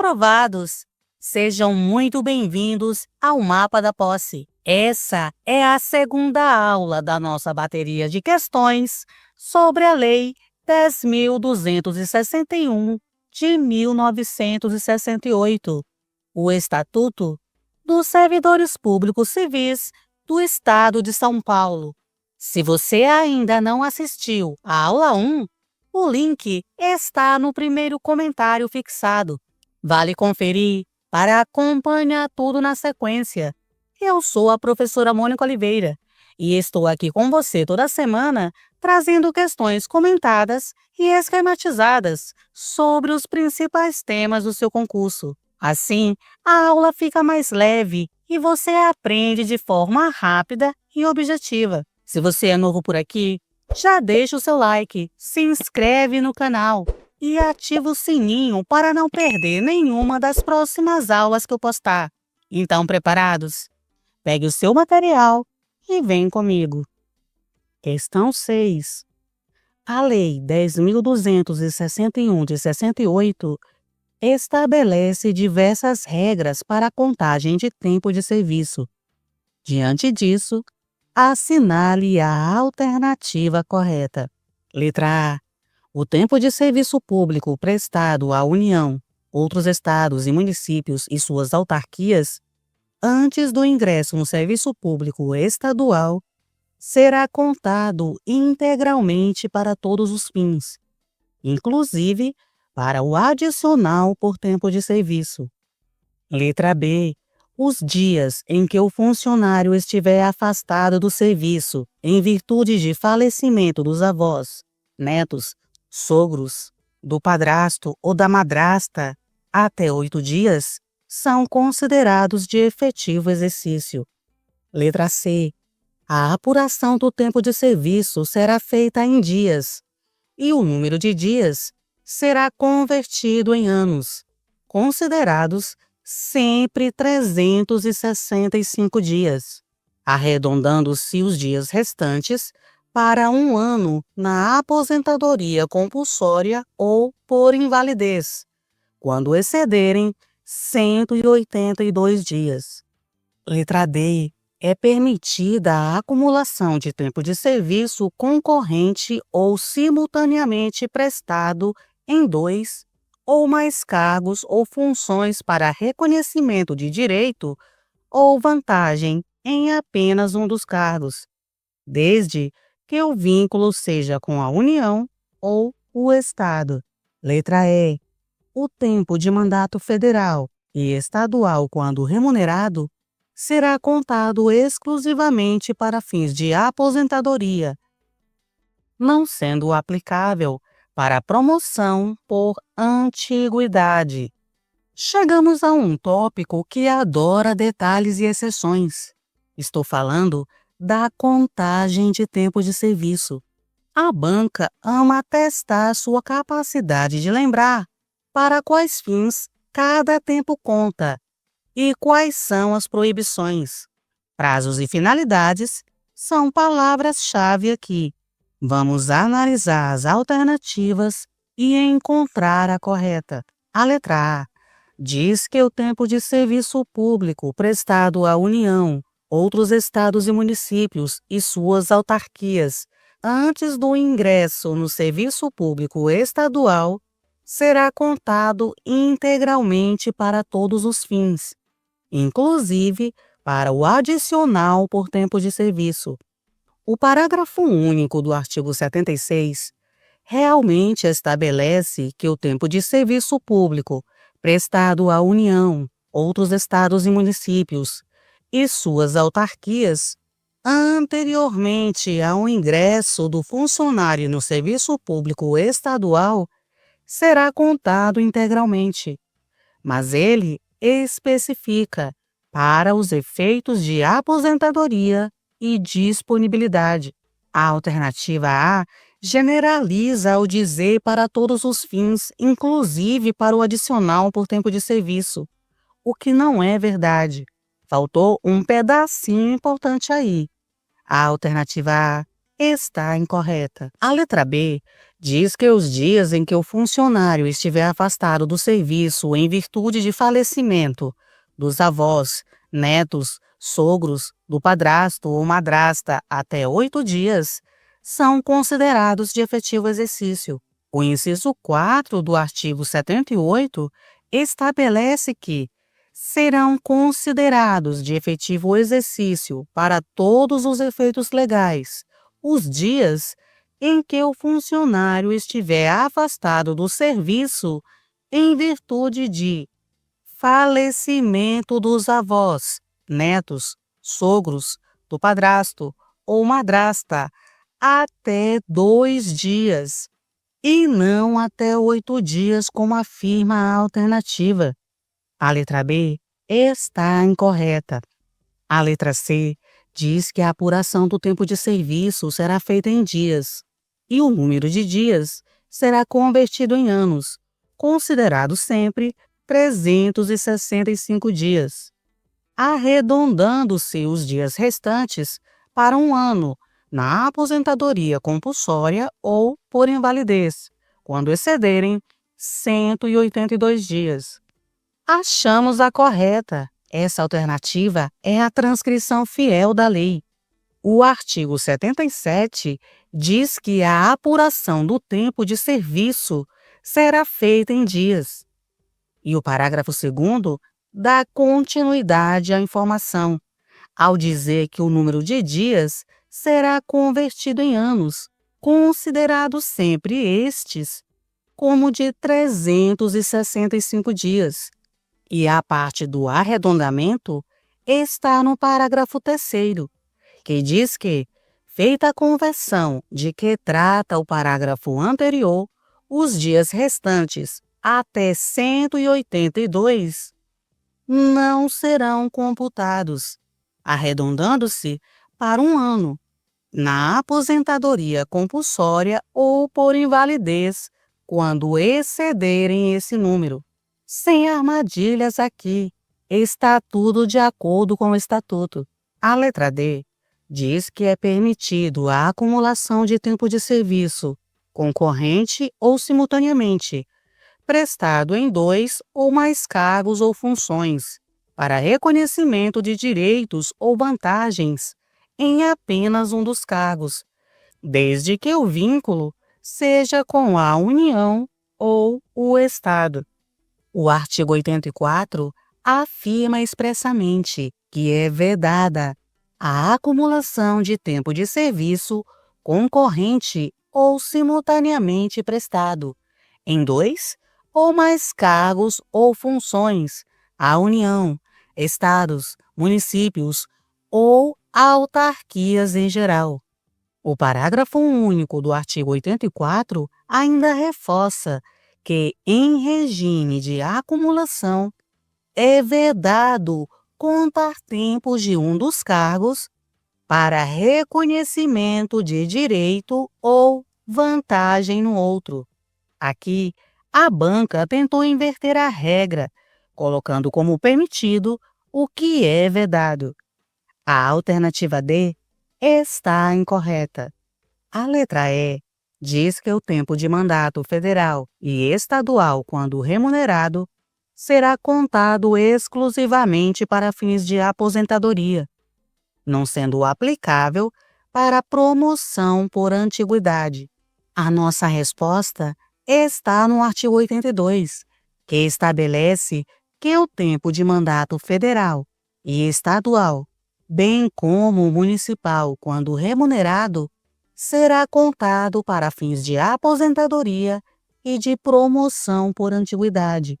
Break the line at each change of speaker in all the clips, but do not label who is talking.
aprovados. Sejam muito bem-vindos ao Mapa da Posse. Essa é a segunda aula da nossa bateria de questões sobre a Lei 10.261 de 1968, o Estatuto dos Servidores Públicos Civis do Estado de São Paulo. Se você ainda não assistiu à aula 1, o link está no primeiro comentário fixado. Vale conferir para acompanhar tudo na sequência. Eu sou a professora Mônica Oliveira e estou aqui com você toda semana trazendo questões comentadas e esquematizadas sobre os principais temas do seu concurso. Assim, a aula fica mais leve e você aprende de forma rápida e objetiva. Se você é novo por aqui, já deixa o seu like, se inscreve no canal e ativa o sininho para não perder nenhuma das próximas aulas que eu postar. Então, preparados? Pegue o seu material e vem comigo. Questão 6. A Lei 10.261 de 68 estabelece diversas regras para a contagem de tempo de serviço. Diante disso, assinale a alternativa correta. Letra A. O tempo de serviço público prestado à União, outros estados e municípios e suas autarquias, antes do ingresso no serviço público estadual, será contado integralmente para todos os fins, inclusive para o adicional por tempo de serviço. Letra B. Os dias em que o funcionário estiver afastado do serviço em virtude de falecimento dos avós, netos, sogros, do padrasto ou da madrasta, até 8 dias, são considerados de efetivo exercício. Letra C. A apuração do tempo de serviço será feita em dias, e o número de dias será convertido em anos, considerados sempre 365 dias, arredondando-se os dias restantes para um ano na aposentadoria compulsória ou por invalidez, quando excederem 182 dias. Letra D. É permitida a acumulação de tempo de serviço concorrente ou simultaneamente prestado em 2 ou mais cargos ou funções para reconhecimento de direito ou vantagem em apenas um dos cargos, desde que o vínculo seja com a União ou o Estado. Letra E. O tempo de mandato federal e estadual, quando remunerado, será contado exclusivamente para fins de aposentadoria, não sendo aplicável para promoção por antiguidade. Chegamos a um tópico que adora detalhes e exceções. Estou falando da contagem de tempo de serviço. A banca ama testar sua capacidade de lembrar para quais fins cada tempo conta e quais são as proibições. Prazos e finalidades são palavras-chave aqui. Vamos analisar as alternativas e encontrar a correta. A letra A diz que o tempo de serviço público prestado à União, outros estados e municípios e suas autarquias, antes do ingresso no serviço público estadual, será contado integralmente para todos os fins, inclusive para o adicional por tempo de serviço. O parágrafo único do artigo 76 realmente estabelece que o tempo de serviço público prestado à União, outros estados e municípios e suas autarquias, anteriormente ao ingresso do funcionário no serviço público estadual, será contado integralmente, mas ele especifica para os efeitos de aposentadoria e disponibilidade. A alternativa A generaliza ao dizer para todos os fins, inclusive para o adicional por tempo de serviço, o que não é verdade. Faltou um pedacinho importante aí. A alternativa A está incorreta. A letra B diz que os dias em que o funcionário estiver afastado do serviço em virtude de falecimento dos avós, netos, sogros, do padrasto ou madrasta até 8 dias, são considerados de efetivo exercício. O inciso 4 do artigo 78 estabelece que serão considerados de efetivo exercício para todos os efeitos legais os dias em que o funcionário estiver afastado do serviço em virtude de falecimento dos avós, netos, sogros, do padrasto ou madrasta até 2 dias, e não até 8 dias, como afirma a alternativa. A letra B está incorreta. A letra C diz que a apuração do tempo de serviço será feita em dias, e o número de dias será convertido em anos, considerado sempre 365 dias, arredondando-se os dias restantes para um ano na aposentadoria compulsória ou por invalidez, quando excederem 182 dias. Achamos a correta. Essa alternativa é a transcrição fiel da lei. O artigo 77 diz que a apuração do tempo de serviço será feita em dias. E o parágrafo 2º dá continuidade à informação, ao dizer que o número de dias será convertido em anos, considerados sempre estes como de 365 dias. E a parte do arredondamento está no parágrafo 3º, que diz que, feita a conversão de que trata o parágrafo anterior, os dias restantes até 182 não serão computados, arredondando-se para um ano, na aposentadoria compulsória ou por invalidez, quando excederem esse número. Sem armadilhas aqui, está tudo de acordo com o Estatuto. A letra D diz que é permitido a acumulação de tempo de serviço, concorrente ou simultaneamente, prestado em 2 ou mais cargos ou funções, para reconhecimento de direitos ou vantagens em apenas um dos cargos, desde que o vínculo seja com a União ou o Estado. O artigo 84 afirma expressamente que é vedada a acumulação de tempo de serviço concorrente ou simultaneamente prestado em 2 ou mais cargos ou funções à União, Estados, municípios ou autarquias em geral. O parágrafo único do artigo 84 ainda reforça que, em regime de acumulação, é vedado contar tempos de um dos cargos para reconhecimento de direito ou vantagem no outro. Aqui, a banca tentou inverter a regra, colocando como permitido o que é vedado. A alternativa D está incorreta. A letra E diz que o tempo de mandato federal e estadual, quando remunerado, será contado exclusivamente para fins de aposentadoria, não sendo aplicável para promoção por antiguidade. A nossa resposta está no artigo 82, que estabelece que o tempo de mandato federal e estadual, bem como o municipal, quando remunerado, será contado para fins de aposentadoria e de promoção por antiguidade.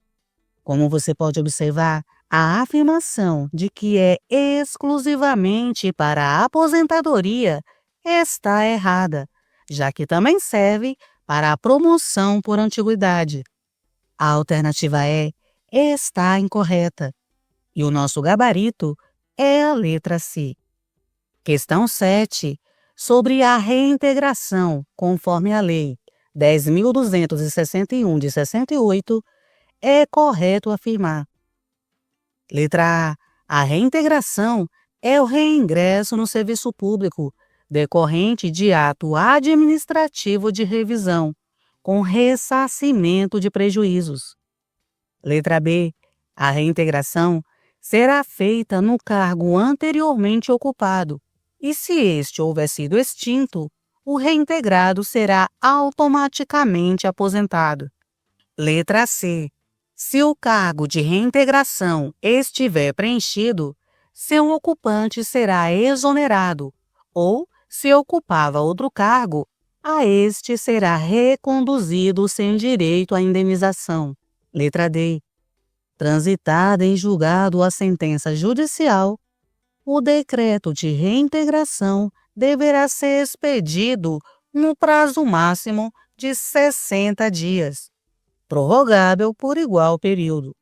Como você pode observar, a afirmação de que é exclusivamente para a aposentadoria está errada, já que também serve para a promoção por antiguidade. A alternativa E está incorreta, e o nosso gabarito é a letra C. Questão 7. Sobre a reintegração, conforme a Lei 10.261 de 68, é correto afirmar. Letra A. A reintegração é o reingresso no serviço público, decorrente de ato administrativo de revisão com ressarcimento de prejuízos. Letra B. A reintegração será feita no cargo anteriormente ocupado e, se este houver sido extinto, o reintegrado será automaticamente aposentado. Letra C. Se o cargo de reintegração estiver preenchido, seu ocupante será exonerado, ou, se ocupava outro cargo, a este será reconduzido sem direito à indenização. Letra D. Transitada em julgado a sentença judicial, o decreto de reintegração deverá ser expedido no prazo máximo de 60 dias, prorrogável por igual período.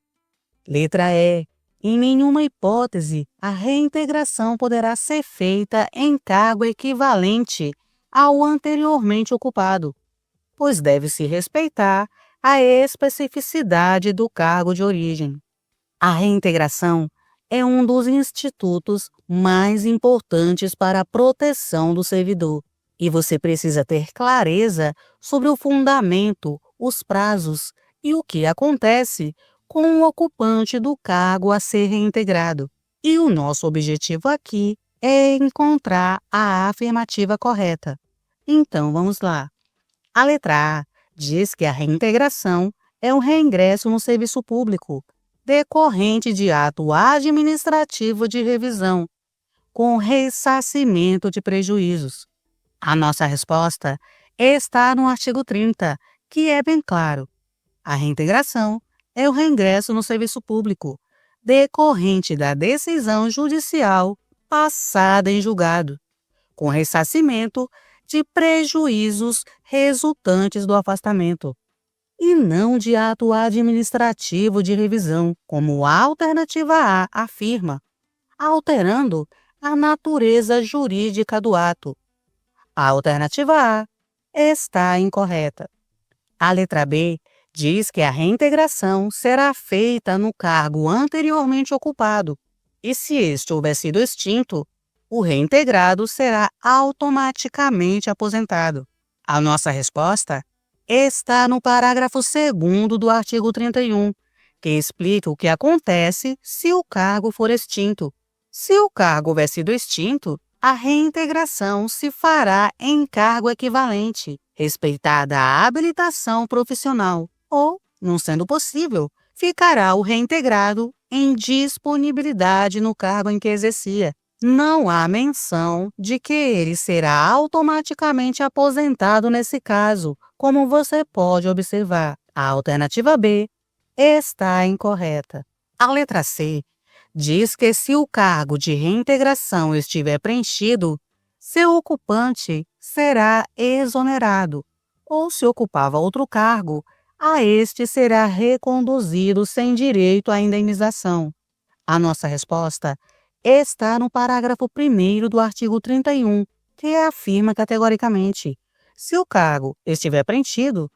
Letra E. Em nenhuma hipótese, a reintegração poderá ser feita em cargo equivalente ao anteriormente ocupado, pois deve-se respeitar a especificidade do cargo de origem. A reintegração é um dos institutos mais importantes para a proteção do servidor, e você precisa ter clareza sobre o fundamento, os prazos e o que acontece com o ocupante do cargo a ser reintegrado. E o nosso objetivo aqui é encontrar a afirmativa correta. Então, vamos lá. A letra A diz que a reintegração é um reingresso no serviço público, decorrente de ato administrativo de revisão, com ressarcimento de prejuízos. A nossa resposta está no artigo 30, que é bem claro. A reintegração é o reingresso no serviço público, decorrente da decisão judicial passada em julgado, com ressarcimento de prejuízos resultantes do afastamento, e não de ato administrativo de revisão, como a alternativa A afirma, alterando a natureza jurídica do ato. A alternativa A está incorreta. A letra B diz que a reintegração será feita no cargo anteriormente ocupado e, se este houver sido extinto, o reintegrado será automaticamente aposentado. A nossa resposta está no parágrafo 2º do artigo 31, que explica o que acontece se o cargo for extinto. Se o cargo houver sido extinto, a reintegração se fará em cargo equivalente, respeitada a habilitação profissional, ou, não sendo possível, ficará o reintegrado em disponibilidade no cargo em que exercia. Não há menção de que ele será automaticamente aposentado nesse caso, como você pode observar. A alternativa B está incorreta. A letra C diz que, se o cargo de reintegração estiver preenchido, seu ocupante será exonerado, ou, se ocupava outro cargo, a este será reconduzido sem direito à indenização. A nossa resposta está no parágrafo 1º do artigo 31, que afirma categoricamente: se o cargo estiver preenchido,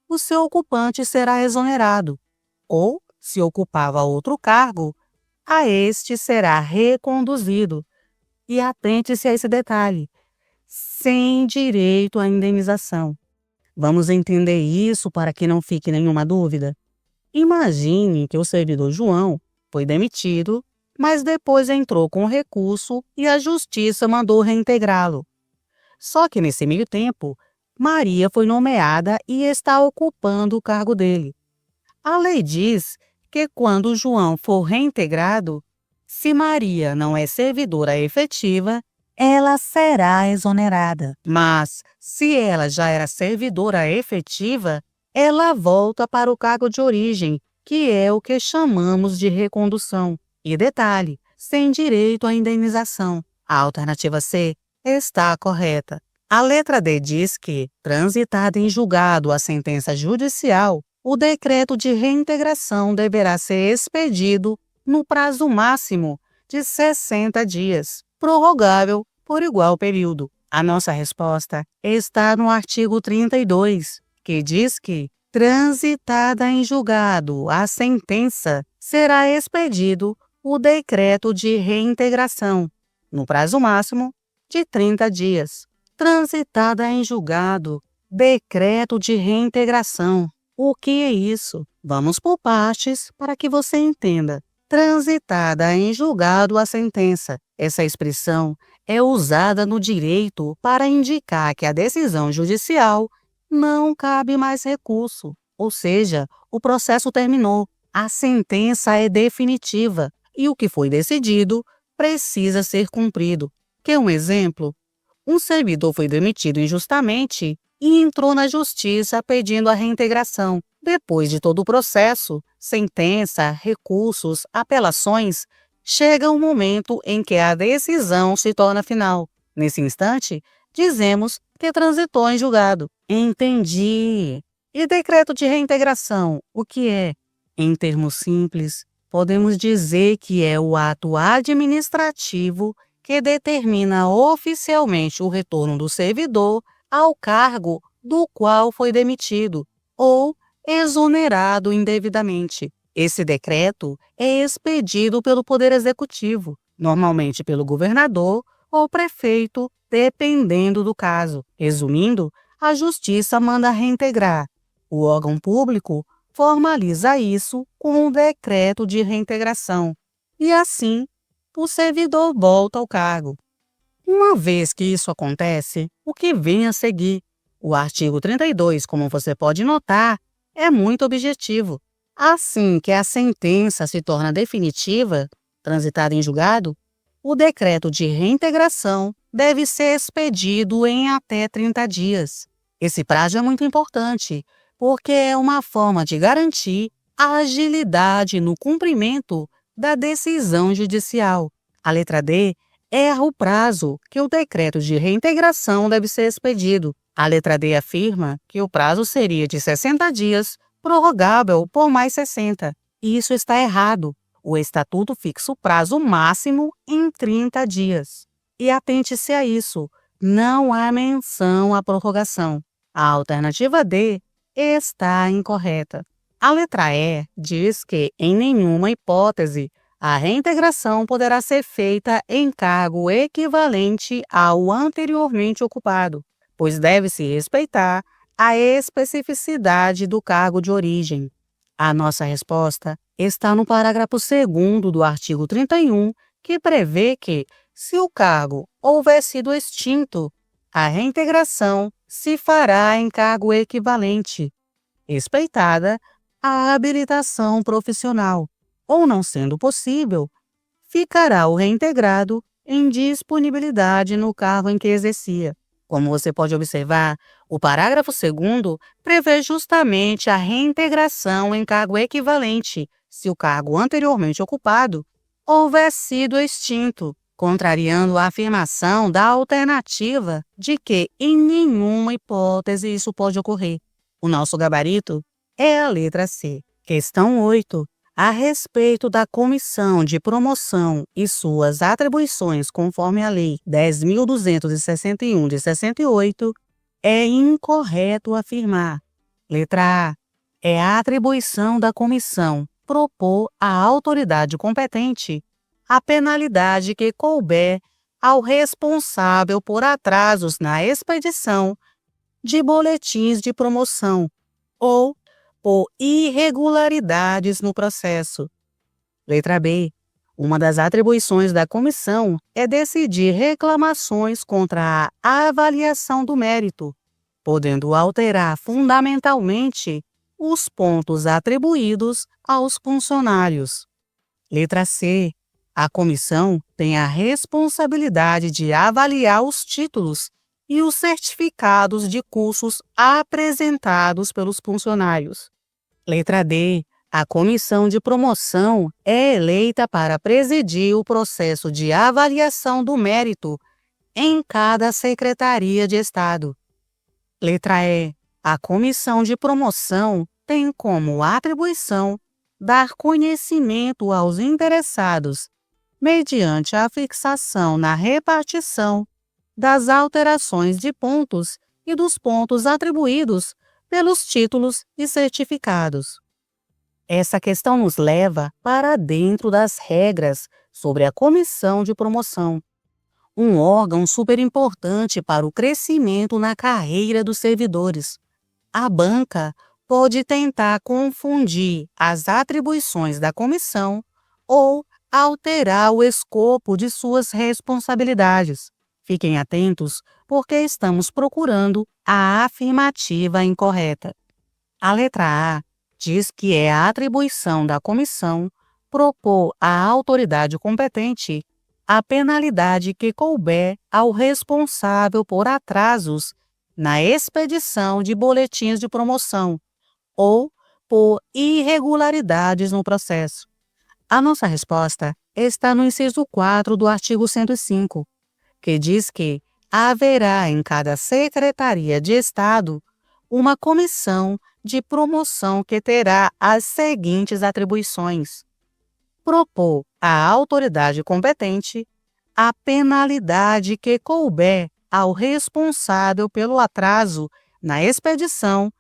o seu ocupante será exonerado, ou, se ocupava outro cargo, a este será reconduzido. E atente-se a esse detalhe: sem direito à indenização. Vamos entender isso para que não fique nenhuma dúvida? Imagine que o servidor João foi demitido, mas depois entrou com recurso e a justiça mandou reintegrá-lo. Só que nesse meio tempo, Maria foi nomeada e está ocupando o cargo dele. A lei diz que, quando João for reintegrado, se Maria não é servidora efetiva, ela será exonerada. Mas, se ela já era servidora efetiva, ela volta para o cargo de origem, que é o que chamamos de recondução. E detalhe, sem direito à indenização. A alternativa C está correta. A letra D diz que, transitada em julgado a sentença judicial, o decreto de reintegração deverá ser expedido no prazo máximo de 60 dias, prorrogável por igual período. A nossa resposta está no artigo 32, que diz que, transitada em julgado a sentença, será expedido o decreto de reintegração, no prazo máximo de 30 dias. Transitada em julgado Decreto de reintegração. O que é isso? Vamos por partes para que você entenda. Transitada em julgado a sentença. Essa expressão é usada no direito para indicar que a decisão judicial não cabe mais recurso, ou seja, o processo terminou, a sentença é definitiva e o que foi decidido precisa ser cumprido. Quer um exemplo? Um servidor foi demitido injustamente e entrou na justiça pedindo a reintegração. Depois de todo o processo, sentença, recursos, apelações, chega um momento em que a decisão se torna final. Nesse instante, dizemos que transitou em julgado. Entendi. E decreto de reintegração, o que é? Em termos simples, podemos dizer que é o ato administrativo que determina oficialmente o retorno do servidor ao cargo do qual foi demitido ou exonerado indevidamente. Esse decreto é expedido pelo Poder Executivo, normalmente pelo governador ou prefeito, dependendo do caso. Resumindo, a Justiça manda reintegrar. O órgão público formaliza isso com um decreto de reintegração. E assim, o servidor volta ao cargo. Uma vez que isso acontece, o que vem a seguir? O artigo 32, como você pode notar, é muito objetivo. Assim que a sentença se torna definitiva, transitada em julgado, o decreto de reintegração deve ser expedido em até 30 dias. Esse prazo é muito importante, porque é uma forma de garantir a agilidade no cumprimento da decisão judicial. A letra D erra o prazo que o decreto de reintegração deve ser expedido. A letra D afirma que o prazo seria de 60 dias, prorrogável por mais 60. E isso está errado. O Estatuto fixa o prazo máximo em 30 dias. E atente-se a isso, não há menção à prorrogação. A alternativa D está incorreta. A letra E diz que, em nenhuma hipótese, a reintegração poderá ser feita em cargo equivalente ao anteriormente ocupado, pois deve-se respeitar a especificidade do cargo de origem. A nossa resposta está no parágrafo 2º do artigo 31, que prevê que, se o cargo houver sido extinto, a reintegração se fará em cargo equivalente, respeitada a habilitação profissional, ou não sendo possível, ficará o reintegrado em disponibilidade no cargo em que exercia. Como você pode observar, o parágrafo 2º prevê justamente a reintegração em cargo equivalente, se o cargo anteriormente ocupado houver sido extinto, contrariando a afirmação da alternativa de que, em nenhuma hipótese, isso pode ocorrer. O nosso gabarito é a letra C. Questão 8. A respeito da comissão de promoção e suas atribuições conforme a Lei 10.261 de 68, é incorreto afirmar. Letra A. É a atribuição da comissão propor à autoridade competente a penalidade que couber ao responsável por atrasos na expedição de boletins de promoção ou por irregularidades no processo. Letra B. Uma das atribuições da comissão é decidir reclamações contra a avaliação do mérito, podendo alterar fundamentalmente os pontos atribuídos aos funcionários. Letra C. A comissão tem a responsabilidade de avaliar os títulos e os certificados de cursos apresentados pelos funcionários. Letra D. A comissão de promoção é eleita para presidir o processo de avaliação do mérito em cada Secretaria de Estado. Letra E. A comissão de promoção tem como atribuição dar conhecimento aos interessados, mediante a fixação na repartição das alterações de pontos e dos pontos atribuídos pelos títulos e certificados. Essa questão nos leva para dentro das regras sobre a comissão de promoção. um órgão superimportante para o crescimento na carreira dos servidores. A banca pode tentar confundir as atribuições da comissão ou alterar o escopo de suas responsabilidades. Fiquem atentos, porque estamos procurando a afirmativa incorreta. A letra A diz que é a atribuição da comissão propor à autoridade competente a penalidade que couber ao responsável por atrasos na expedição de boletins de promoção ou por irregularidades no processo. A nossa resposta está no inciso 4 do artigo 105, que diz que haverá em cada Secretaria de Estado uma comissão de promoção que terá as seguintes atribuições: propor à autoridade competente a penalidade que couber ao responsável pelo atraso na expedição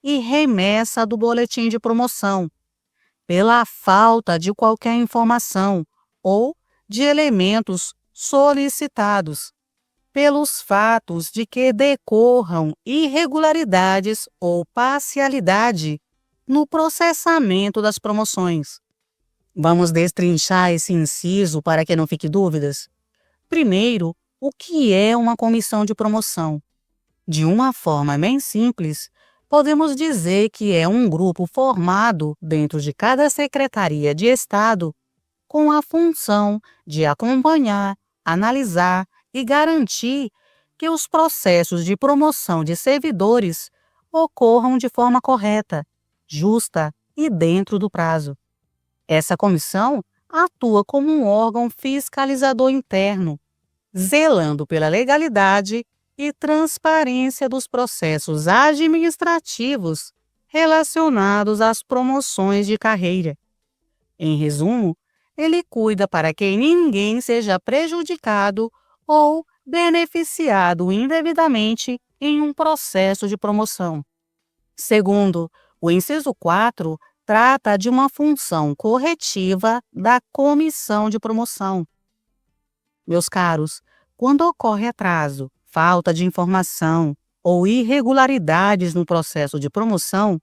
e remessa do boletim de promoção, pela falta de qualquer informação ou de elementos solicitados, pelos fatos de que decorram irregularidades ou parcialidade no processamento das promoções. Vamos destrinchar esse inciso para que não fique dúvidas? Primeiro, o que é uma comissão de promoção? De uma forma bem simples, podemos dizer que é um grupo formado dentro de cada Secretaria de Estado com a função de acompanhar, analisar e garantir que os processos de promoção de servidores ocorram de forma correta, justa e dentro do prazo. Essa comissão atua como um órgão fiscalizador interno, zelando pela legalidade e transparência dos processos administrativos relacionados às promoções de carreira. Em resumo, ele cuida para que ninguém seja prejudicado ou beneficiado indevidamente em um processo de promoção. Segundo, o inciso 4 trata de uma função corretiva da comissão de promoção. Meus caros, quando ocorre atraso, falta de informação ou irregularidades no processo de promoção,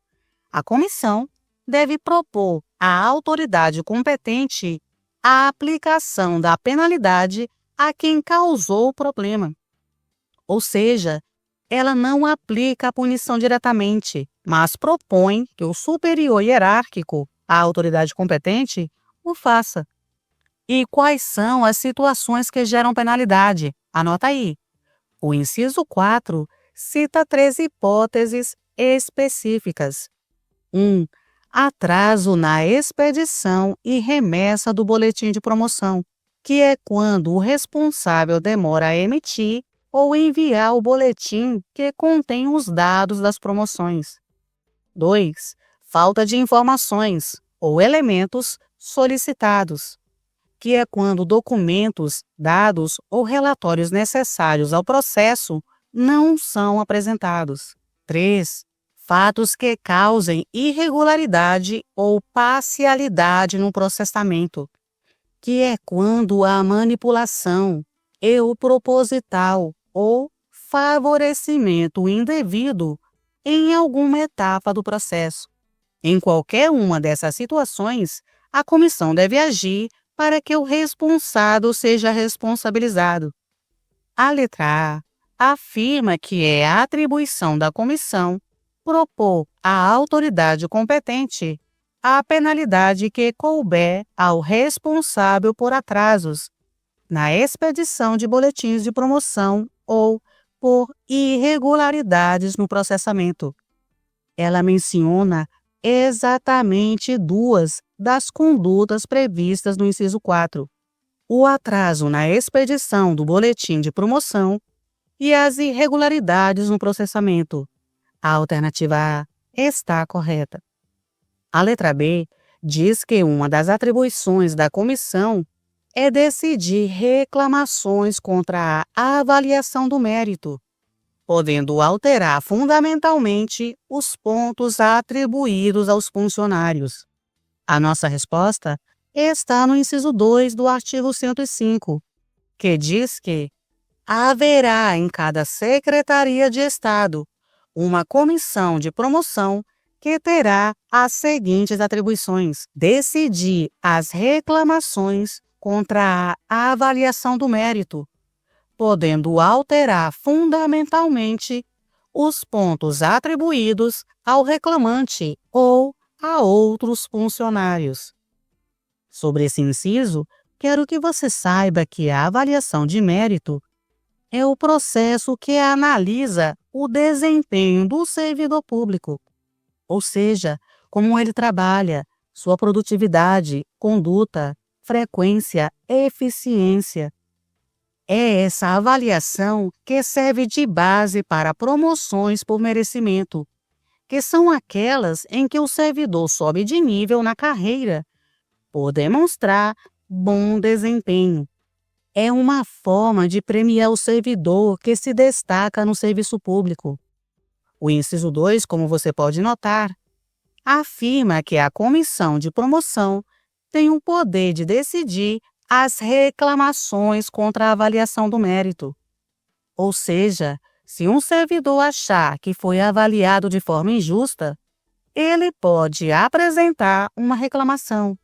a comissão deve propor à autoridade competente a aplicação da penalidade a quem causou o problema. Ou seja, ela não aplica a punição diretamente, mas propõe que o superior hierárquico, a autoridade competente, o faça. E quais são as situações que geram penalidade? Anota aí. O inciso 4 cita 3 hipóteses específicas. 1. Atraso na expedição e remessa do boletim de promoção, que é quando o responsável demora a emitir ou enviar o boletim que contém os dados das promoções. 2. Falta de informações ou elementos solicitados, que é quando documentos, dados ou relatórios necessários ao processo não são apresentados. 3. Fatos que causem irregularidade ou parcialidade no processamento, que é quando a manipulação e o proposital ou favorecimento indevido em alguma etapa do processo. Em qualquer uma dessas situações, a comissão deve agir para que o responsável seja responsabilizado. A letra A afirma que é a atribuição da comissão propor à autoridade competente a penalidade que couber ao responsável por atrasos na expedição de boletins de promoção ou por irregularidades no processamento. Ela menciona exatamente 2 das condutas previstas no inciso 4: o atraso na expedição do boletim de promoção e as irregularidades no processamento. A alternativa A está correta. A letra B diz que uma das atribuições da comissão é decidir reclamações contra a avaliação do mérito, podendo alterar fundamentalmente os pontos atribuídos aos funcionários. A nossa resposta está no inciso 2 do artigo 105, que diz que haverá em cada Secretaria de Estado uma comissão de promoção que terá as seguintes atribuições: decidir as reclamações contra a avaliação do mérito, podendo alterar fundamentalmente os pontos atribuídos ao reclamante ou a outros funcionários. Sobre esse inciso, quero que você saiba que a avaliação de mérito é o processo que analisa o desempenho do servidor público, ou seja, como ele trabalha, sua produtividade, conduta, frequência, eficiência. É essa avaliação que serve de base para promoções por merecimento, que são aquelas em que o servidor sobe de nível na carreira por demonstrar bom desempenho. É uma forma de premiar o servidor que se destaca no serviço público. O inciso 2, como você pode notar, afirma que a comissão de promoção tem o poder de decidir as reclamações contra a avaliação do mérito. Ou seja, se um servidor achar que foi avaliado de forma injusta, ele pode apresentar uma reclamação.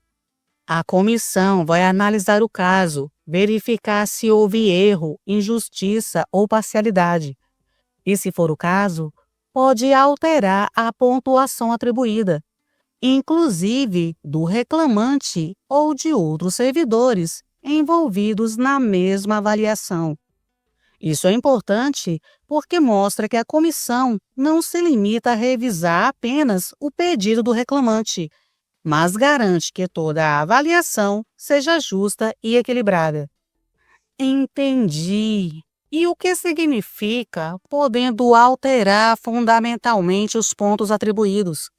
A comissão vai analisar o caso, verificar se houve erro, injustiça ou parcialidade. E, se for o caso, pode alterar a pontuação atribuída, inclusive do reclamante ou de outros servidores envolvidos na mesma avaliação. Isso é importante porque mostra que a comissão não se limita a revisar apenas o pedido do reclamante, mas garante que toda a avaliação seja justa e equilibrada. Entendi. E o que significa podendo alterar fundamentalmente os pontos atribuídos?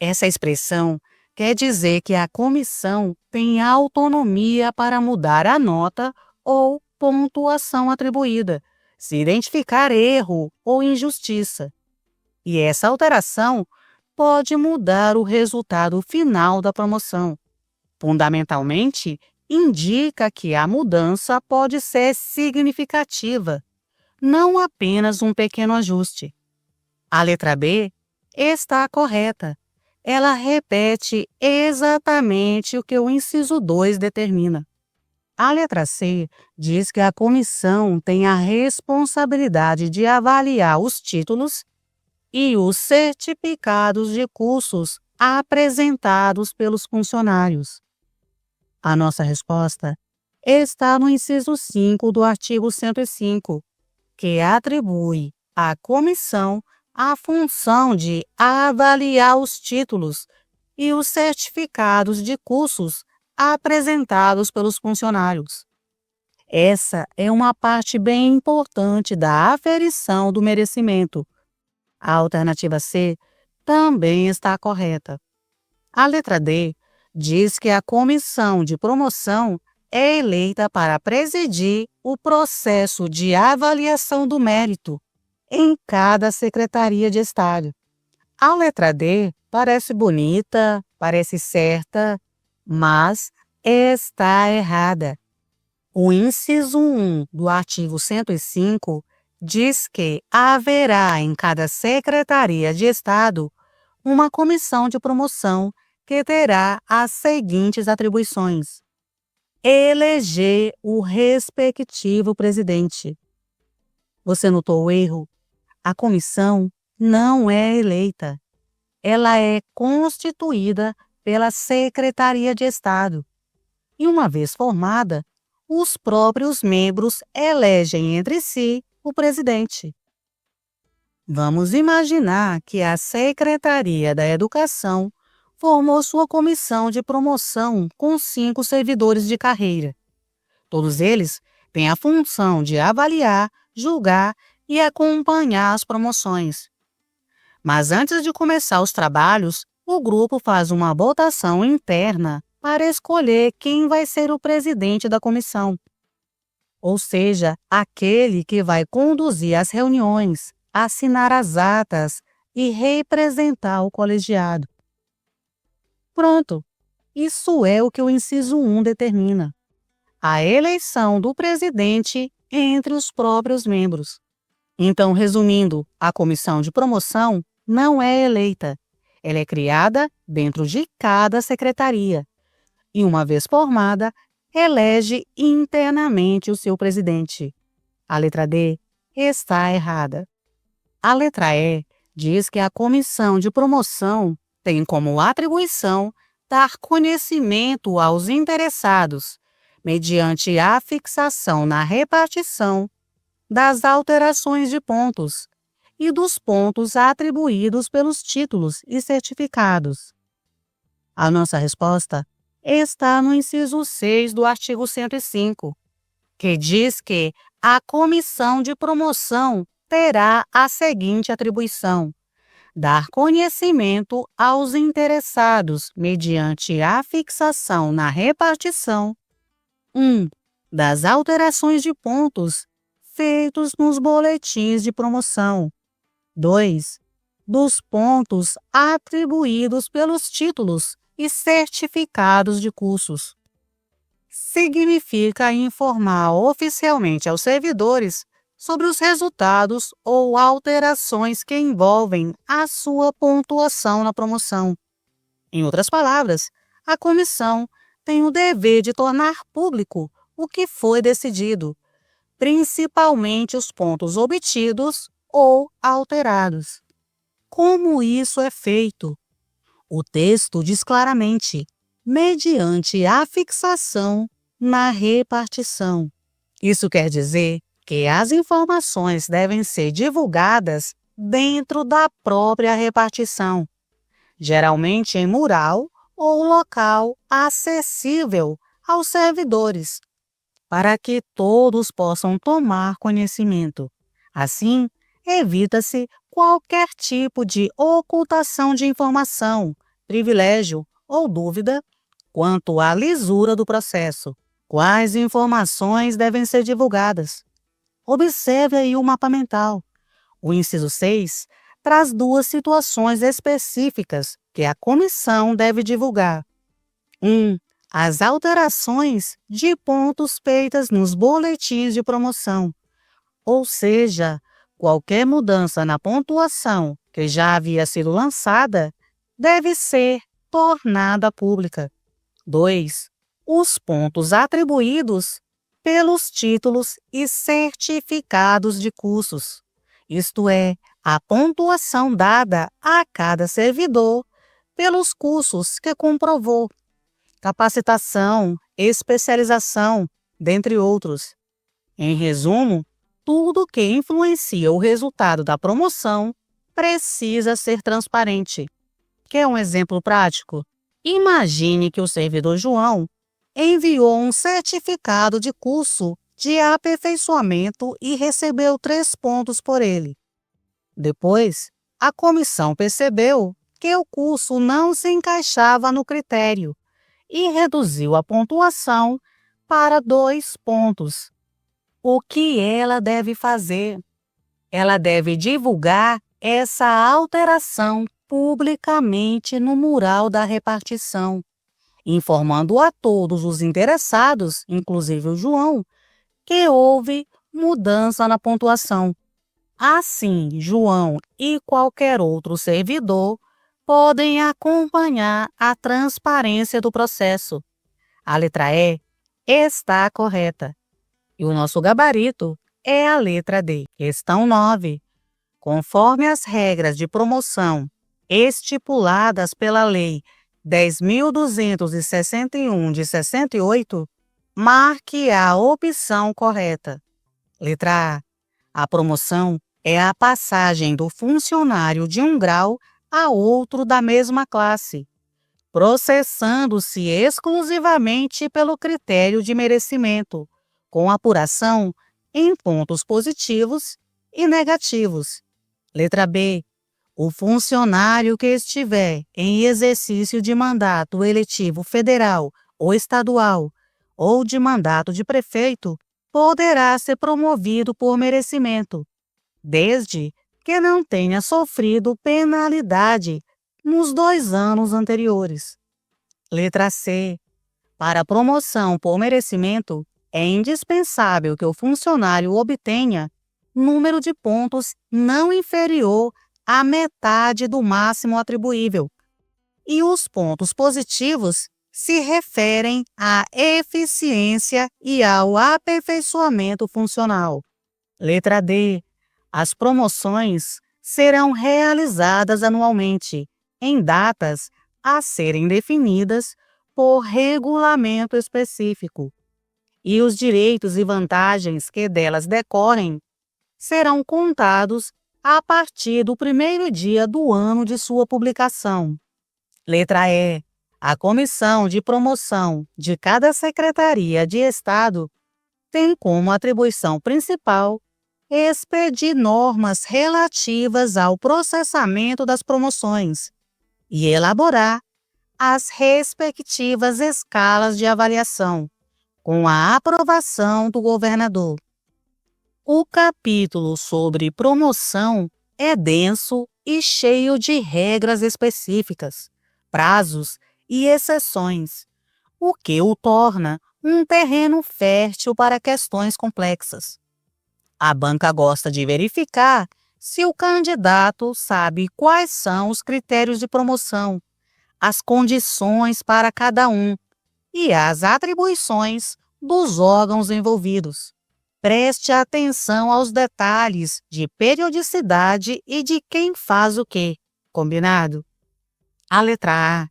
Essa expressão quer dizer que a comissão tem autonomia para mudar a nota ou pontuação atribuída, se identificar erro ou injustiça. E essa alteração pode mudar o resultado final da promoção. Fundamentalmente, indica que a mudança pode ser significativa, não apenas um pequeno ajuste. A letra B está correta. Ela repete exatamente o que o inciso 2 determina. A letra C diz que a comissão tem a responsabilidade de avaliar os títulos e os certificados de cursos apresentados pelos funcionários. A nossa resposta está no inciso 5 do artigo 105, que atribui à comissão a função de avaliar os títulos e os certificados de cursos apresentados pelos funcionários. Essa é uma parte bem importante da aferição do merecimento. A alternativa C também está correta. A letra D diz que a comissão de promoção é eleita para presidir o processo de avaliação do mérito em cada Secretaria de Estado. A letra D parece bonita, parece certa, mas está errada. O inciso 1 do artigo 105 diz que haverá em cada Secretaria de Estado uma comissão de promoção que terá as seguintes atribuições: eleger o respectivo presidente. Você notou o erro? A comissão não é eleita. Ela é constituída pela Secretaria de Estado. E uma vez formada, os próprios membros elegem entre si o presidente. Vamos imaginar que a Secretaria da Educação formou sua comissão de promoção com 5 servidores de carreira. Todos eles têm a função de avaliar, julgar e acompanhar as promoções. Mas antes de começar os trabalhos, o grupo faz uma votação interna para escolher quem vai ser o presidente da comissão, ou seja, aquele que vai conduzir as reuniões, assinar as atas e representar o colegiado. Pronto, isso é o que o inciso 1 determina. A eleição do presidente entre os próprios membros. Então, resumindo, a comissão de promoção não é eleita. Ela é criada dentro de cada secretaria e, uma vez formada, elege internamente o seu presidente. A letra D está errada. A letra E diz que a comissão de promoção tem como atribuição dar conhecimento aos interessados, mediante a fixação na repartição das alterações de pontos e dos pontos atribuídos pelos títulos e certificados. A nossa resposta está no inciso 6 do artigo 105, que diz que a comissão de promoção terá a seguinte atribuição: dar conhecimento aos interessados mediante a fixação na repartição 1. Das alterações de pontos feitos nos boletins de promoção. 2. Dos pontos atribuídos pelos títulos e certificados de cursos. Significa informar oficialmente aos servidores sobre os resultados ou alterações que envolvem a sua pontuação na promoção. Em outras palavras, a comissão tem o dever de tornar público o que foi decidido, principalmente os pontos obtidos ou alterados. Como isso é feito? O texto diz claramente: mediante a fixação na repartição. Isso quer dizer que as informações devem ser divulgadas dentro da própria repartição, geralmente em mural ou local acessível aos servidores, para que todos possam tomar conhecimento. Assim, evita-se qualquer tipo de ocultação de informação, privilégio ou dúvida quanto à lisura do processo. Quais informações devem ser divulgadas? Observe aí o mapa mental. O inciso 6 traz duas situações específicas que a comissão deve divulgar. 1. As alterações de pontos feitas nos boletins de promoção, ou seja, qualquer mudança na pontuação que já havia sido lançada deve ser tornada pública. 2. Os pontos atribuídos pelos títulos e certificados de cursos, isto é, a pontuação dada a cada servidor pelos cursos que comprovou, capacitação, especialização, dentre outros. Em resumo, tudo que influencia o resultado da promoção precisa ser transparente. Quer um exemplo prático? Imagine que o servidor João enviou um certificado de curso de aperfeiçoamento e recebeu 3 pontos por ele. Depois, a comissão percebeu que o curso não se encaixava no critério e reduziu a pontuação para 2 pontos. O que ela deve fazer? Ela deve divulgar essa alteração publicamente no mural da repartição, informando a todos os interessados, inclusive o João, que houve mudança na pontuação. Assim, João e qualquer outro servidor podem acompanhar a transparência do processo. A letra E está correta. E o nosso gabarito é a letra D. Questão 9. Conforme as regras de promoção estipuladas pela Lei 10.261 de 68, marque a opção correta. Letra A. A promoção é a passagem do funcionário de um grau a outro da mesma classe, processando-se exclusivamente pelo critério de merecimento, com apuração em pontos positivos e negativos. Letra B. O funcionário que estiver em exercício de mandato eletivo federal ou estadual ou de mandato de prefeito poderá ser promovido por merecimento, desde que não tenha sofrido penalidade nos 2 anos anteriores. Letra C. Para promoção por merecimento, é indispensável que o funcionário obtenha número de pontos não inferior à metade do máximo atribuível. E os pontos positivos se referem à eficiência e ao aperfeiçoamento funcional. Letra D. As promoções serão realizadas anualmente, em datas a serem definidas por regulamento específico. E os direitos e vantagens que delas decorrem serão contados a partir do primeiro dia do ano de sua publicação. Letra E. A comissão de promoção de cada Secretaria de Estado tem como atribuição principal expedir normas relativas ao processamento das promoções e elaborar as respectivas escalas de avaliação, com a aprovação do governador. O capítulo sobre promoção é denso e cheio de regras específicas, prazos e exceções, o que o torna um terreno fértil para questões complexas. A banca gosta de verificar se o candidato sabe quais são os critérios de promoção, as condições para cada um e as atribuições dos órgãos envolvidos. Preste atenção aos detalhes de periodicidade e de quem faz o quê, combinado? A letra A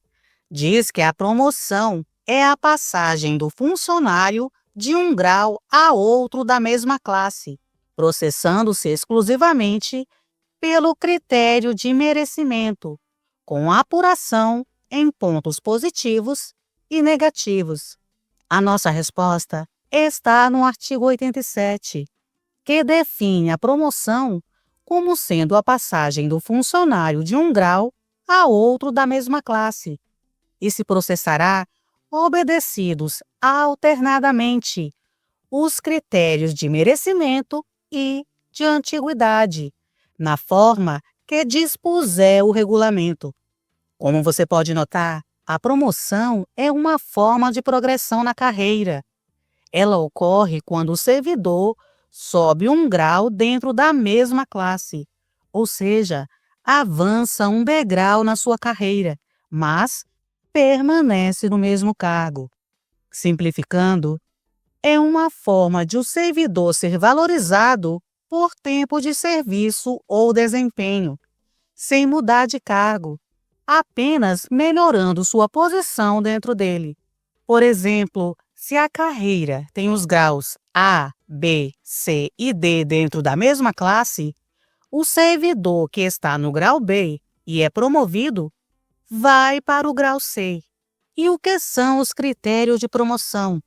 diz que a promoção é a passagem do funcionário de um grau a outro da mesma classe, processando-se exclusivamente pelo critério de merecimento, com apuração em pontos positivos e negativos. A nossa resposta está no artigo 87, que define a promoção como sendo a passagem do funcionário de um grau a outro da mesma classe, e se processará obedecidos alternadamente os critérios de merecimento e de antiguidade, na forma que dispuser o regulamento. Como você pode notar, a promoção é uma forma de progressão na carreira. Ela ocorre quando o servidor sobe um grau dentro da mesma classe, ou seja, avança um degrau na sua carreira, mas permanece no mesmo cargo. Simplificando, é uma forma de o servidor ser valorizado por tempo de serviço ou desempenho, sem mudar de cargo, apenas melhorando sua posição dentro dele. Por exemplo, se a carreira tem os graus A, B, C e D dentro da mesma classe, o servidor que está no grau B e é promovido vai para o grau C. E o que são os critérios de promoção?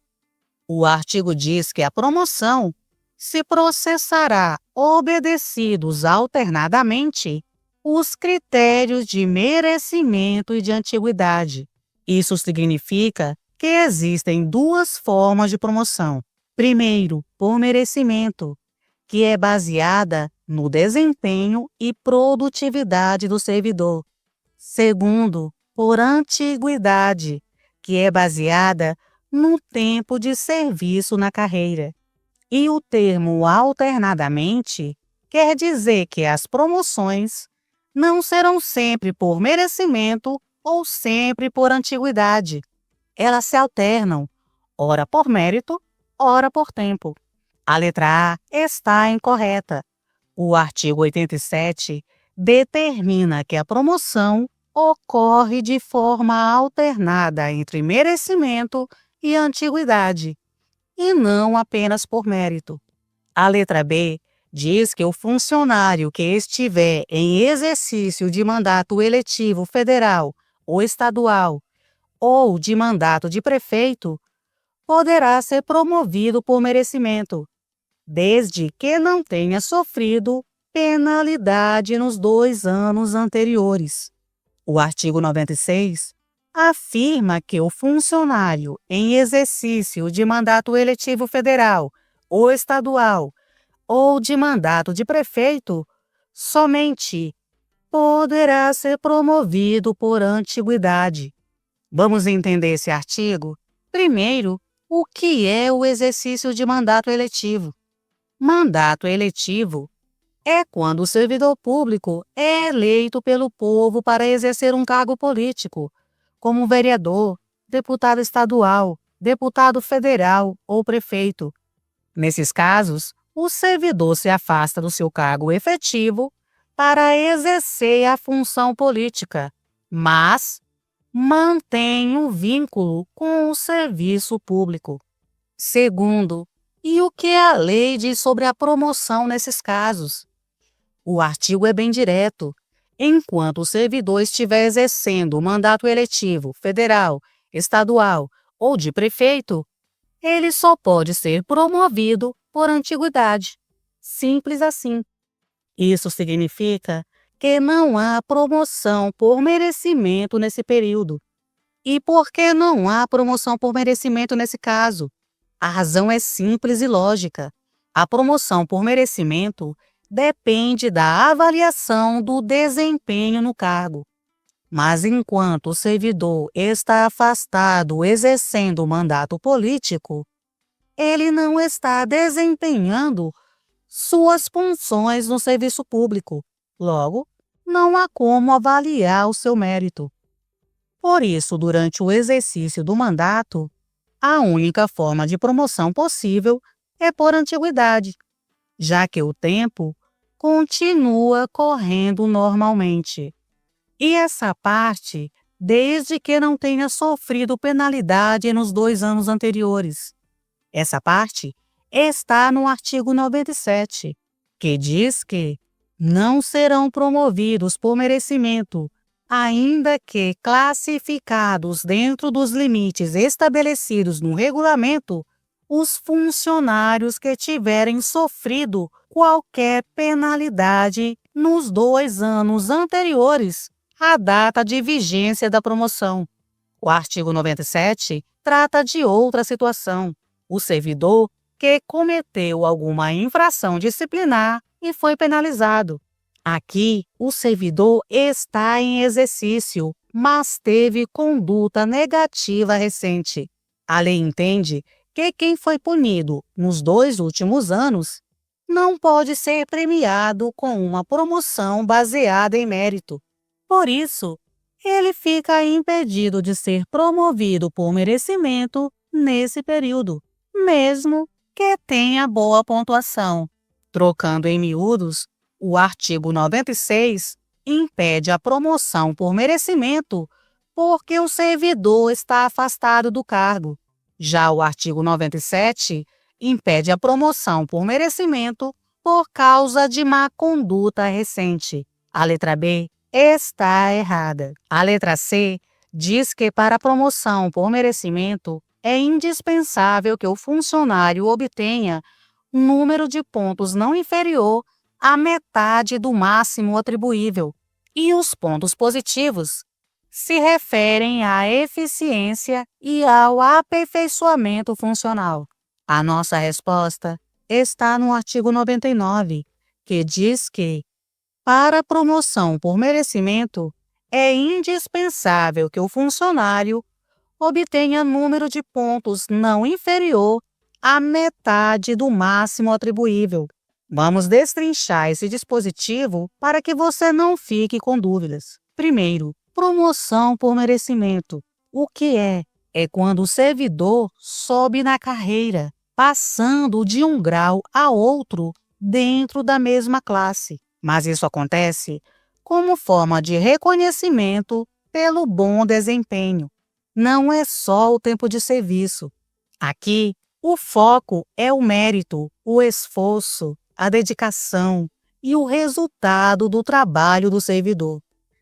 O artigo diz que a promoção se processará obedecidos alternadamente os critérios de merecimento e de antiguidade. Isso significa que existem duas formas de promoção. Primeiro, por merecimento, que é baseada no desempenho e produtividade do servidor. Segundo, por antiguidade, que é baseada no tempo de serviço na carreira. E o termo alternadamente quer dizer que as promoções não serão sempre por merecimento ou sempre por antiguidade. Elas se alternam, ora por mérito, ora por tempo. A letra A está incorreta. O artigo 87 determina que a promoção ocorre de forma alternada entre merecimento e antiguidade, e não apenas por mérito. A letra B diz que o funcionário que estiver em exercício de mandato eletivo federal ou estadual ou de mandato de prefeito poderá ser promovido por merecimento, desde que não tenha sofrido penalidade nos 2 anos anteriores. O artigo 96 afirma que o funcionário em exercício de mandato eletivo federal ou estadual ou de mandato de prefeito somente poderá ser promovido por antiguidade. Vamos entender esse artigo? Primeiro, O que é o exercício de mandato eletivo? Mandato eletivo é quando o servidor público é eleito pelo povo para exercer um cargo político, como vereador, deputado estadual, deputado federal ou prefeito. Nesses casos, o servidor se afasta do seu cargo efetivo para exercer a função política, mas mantém o vínculo com o serviço público. Segundo, e o que a lei diz sobre a promoção nesses casos? O artigo é bem direto. Enquanto o servidor estiver exercendo o mandato eletivo federal, estadual ou de prefeito, ele só pode ser promovido por antiguidade. Simples assim. Isso significa que não há promoção por merecimento nesse período. E por que não há promoção por merecimento nesse caso? A razão é simples e lógica. A promoção por merecimento depende da avaliação do desempenho no cargo. Mas enquanto o servidor está afastado exercendo o mandato político, ele não está desempenhando suas funções no serviço público. Logo, não há como avaliar o seu mérito. Por isso, durante o exercício do mandato, a única forma de promoção possível é por antiguidade, já que o tempo continua correndo normalmente. E essa parte, desde que não tenha sofrido penalidade nos 2 anos anteriores. Essa parte está no artigo 97, que diz que não serão promovidos por merecimento, ainda que classificados dentro dos limites estabelecidos no regulamento, os funcionários que tiverem sofrido qualquer penalidade nos 2 anos anteriores à data de vigência da promoção. O artigo 97 trata de outra situação: o servidor que cometeu alguma infração disciplinar e foi penalizado. Aqui, o servidor está em exercício, mas teve conduta negativa recente. A lei entende que quem foi punido nos 2 últimos anos não pode ser premiado com uma promoção baseada em mérito. Por isso, ele fica impedido de ser promovido por merecimento nesse período, mesmo que tenha boa pontuação. Trocando em miúdos, o artigo 96 impede a promoção por merecimento porque o servidor está afastado do cargo. Já o artigo 97 impede a promoção por merecimento por causa de má conduta recente. A letra B está errada. A letra C diz que para a promoção por merecimento é indispensável que o funcionário obtenha um número de pontos não inferior à metade do máximo atribuível. E os pontos positivos se referem à eficiência e ao aperfeiçoamento funcional. A nossa resposta está no artigo 99, que diz que, para a promoção por merecimento, é indispensável que o funcionário obtenha número de pontos não inferior à metade do máximo atribuível. Vamos destrinchar esse dispositivo para que você não fique com dúvidas. Primeiro, promoção por merecimento. O que é? É quando o servidor sobe na carreira, passando de um grau a outro dentro da mesma classe. Mas isso acontece como forma de reconhecimento pelo bom desempenho. Não é só o tempo de serviço. Aqui, o foco é o mérito, o esforço, a dedicação e o resultado do trabalho do servidor.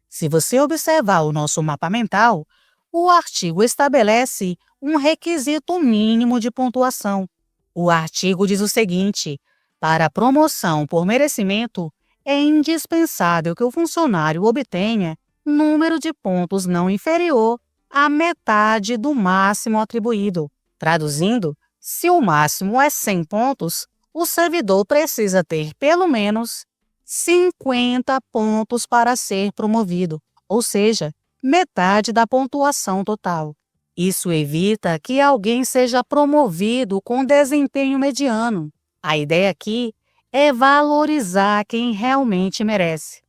Se você observar o nosso mapa mental, o artigo estabelece um requisito mínimo de pontuação. O artigo diz o seguinte: para a promoção por merecimento, é indispensável que o funcionário obtenha número de pontos não inferior à metade do máximo atribuído. Traduzindo, se o máximo é 100 pontos, o servidor precisa ter pelo menos 50 pontos para ser promovido, ou seja, metade da pontuação total. Isso evita que alguém seja promovido com desempenho mediano. A ideia aqui é valorizar quem realmente merece.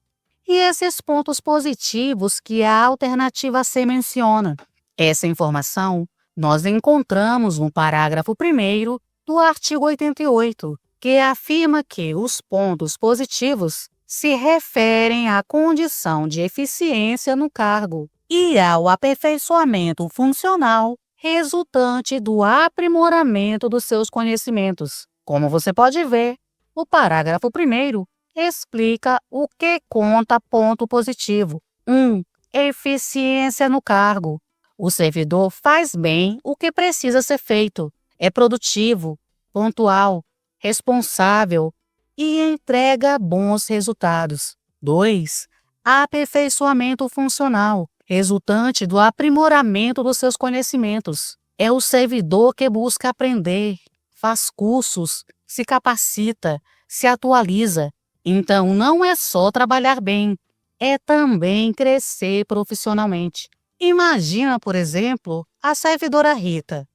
E esses pontos positivos que a alternativa C menciona. Essa informação nós encontramos no parágrafo 1º do artigo 88, que afirma que os pontos positivos se referem à condição de eficiência no cargo e ao aperfeiçoamento funcional resultante do aprimoramento dos seus conhecimentos. Como você pode ver, o parágrafo 1º explica o que conta ponto positivo. 1. Eficiência no cargo. O servidor faz bem o que precisa ser feito, é produtivo, pontual, responsável e entrega bons resultados. 2. Aperfeiçoamento funcional, resultante do aprimoramento dos seus conhecimentos. É o servidor que busca aprender, faz cursos, se capacita, se atualiza. Então, não é só trabalhar bem, é também crescer profissionalmente. Imagina, por exemplo, a servidora Rita.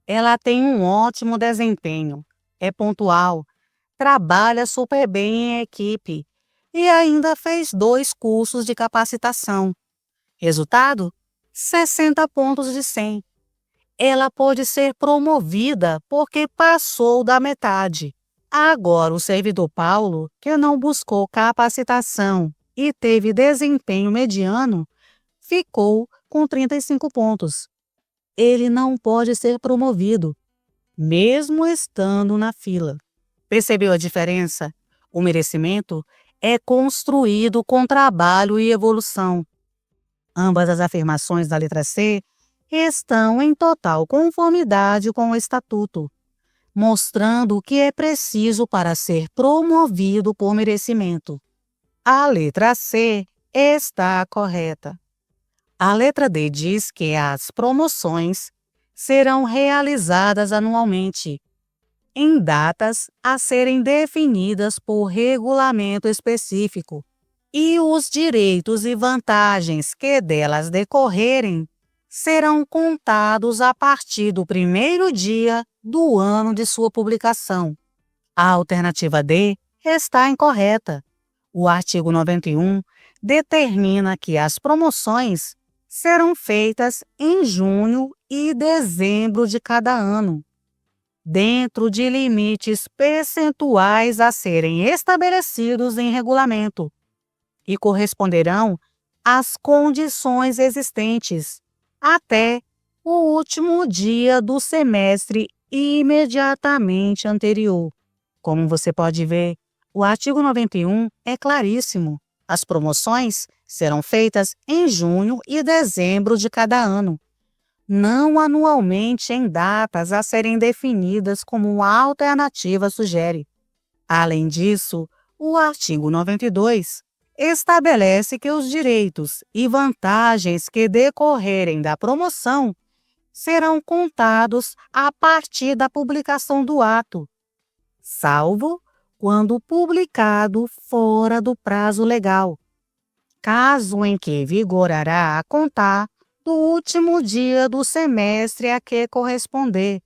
Ela tem um ótimo desempenho, é pontual, trabalha super bem em equipe e ainda fez 2 cursos de capacitação. Resultado? 60 pontos de 100. Ela pode ser promovida porque passou da metade. Agora, o servidor Paulo, que não buscou capacitação e teve desempenho mediano, ficou com 35 pontos. Ele não pode ser promovido, mesmo estando na fila. Percebeu a diferença? O merecimento é construído com trabalho e evolução. Ambas as afirmações da letra C estão em total conformidade com o Estatuto, mostrando o que é preciso para ser promovido por merecimento. A letra C está correta. A letra D diz que as promoções serão realizadas anualmente, em datas a serem definidas por regulamento específico, e os direitos e vantagens que delas decorrerem serão contados a partir do primeiro dia do ano de sua publicação. A alternativa D está incorreta. O artigo 91 determina que as promoções serão feitas em junho e dezembro de cada ano, dentro de limites percentuais a serem estabelecidos em regulamento, e corresponderão às condições existentes até o último dia do semestre imediatamente anterior. Como você pode ver, o artigo 91 é claríssimo. As promoções serão feitas em junho e dezembro de cada ano, não anualmente em datas a serem definidas como a alternativa sugere. Além disso, o artigo 92 estabelece que os direitos e vantagens que decorrerem da promoção serão contados a partir da publicação do ato, salvo quando publicado fora do prazo legal, caso em que vigorará a contar do último dia do semestre a que corresponder,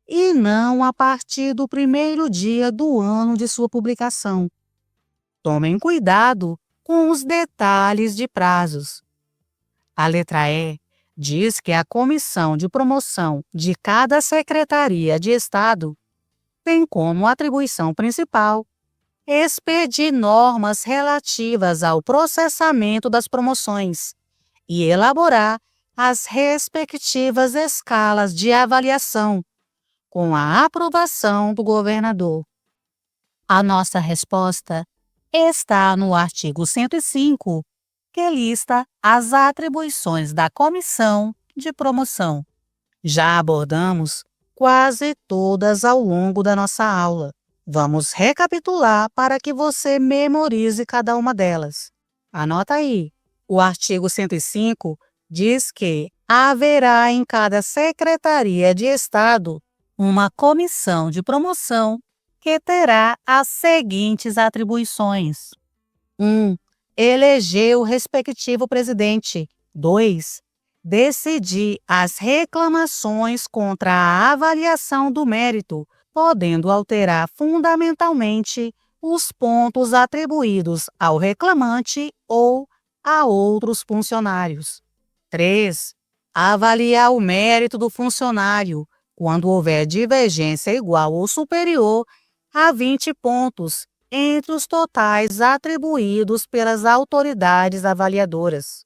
e não a partir do primeiro dia do ano de sua publicação. Tomem cuidado com os detalhes de prazos. A letra E diz que a comissão de promoção de cada Secretaria de Estado tem como atribuição principal expedir normas relativas ao processamento das promoções e elaborar as respectivas escalas de avaliação, com a aprovação do governador. A nossa resposta está no artigo 105, que lista as atribuições da comissão de promoção. Já abordamos quase todas ao longo da nossa aula. Vamos recapitular para que você memorize cada uma delas. Anota aí. O artigo 105 diz que haverá em cada Secretaria de Estado uma comissão de promoção que terá as seguintes atribuições: 1. Eleger o respectivo presidente. 2. decidir as reclamações contra a avaliação do mérito, podendo alterar fundamentalmente os pontos atribuídos ao reclamante ou a outros funcionários. 3. Avaliar o mérito do funcionário quando houver divergência igual ou superior a 20 pontos entre os totais atribuídos pelas autoridades avaliadoras.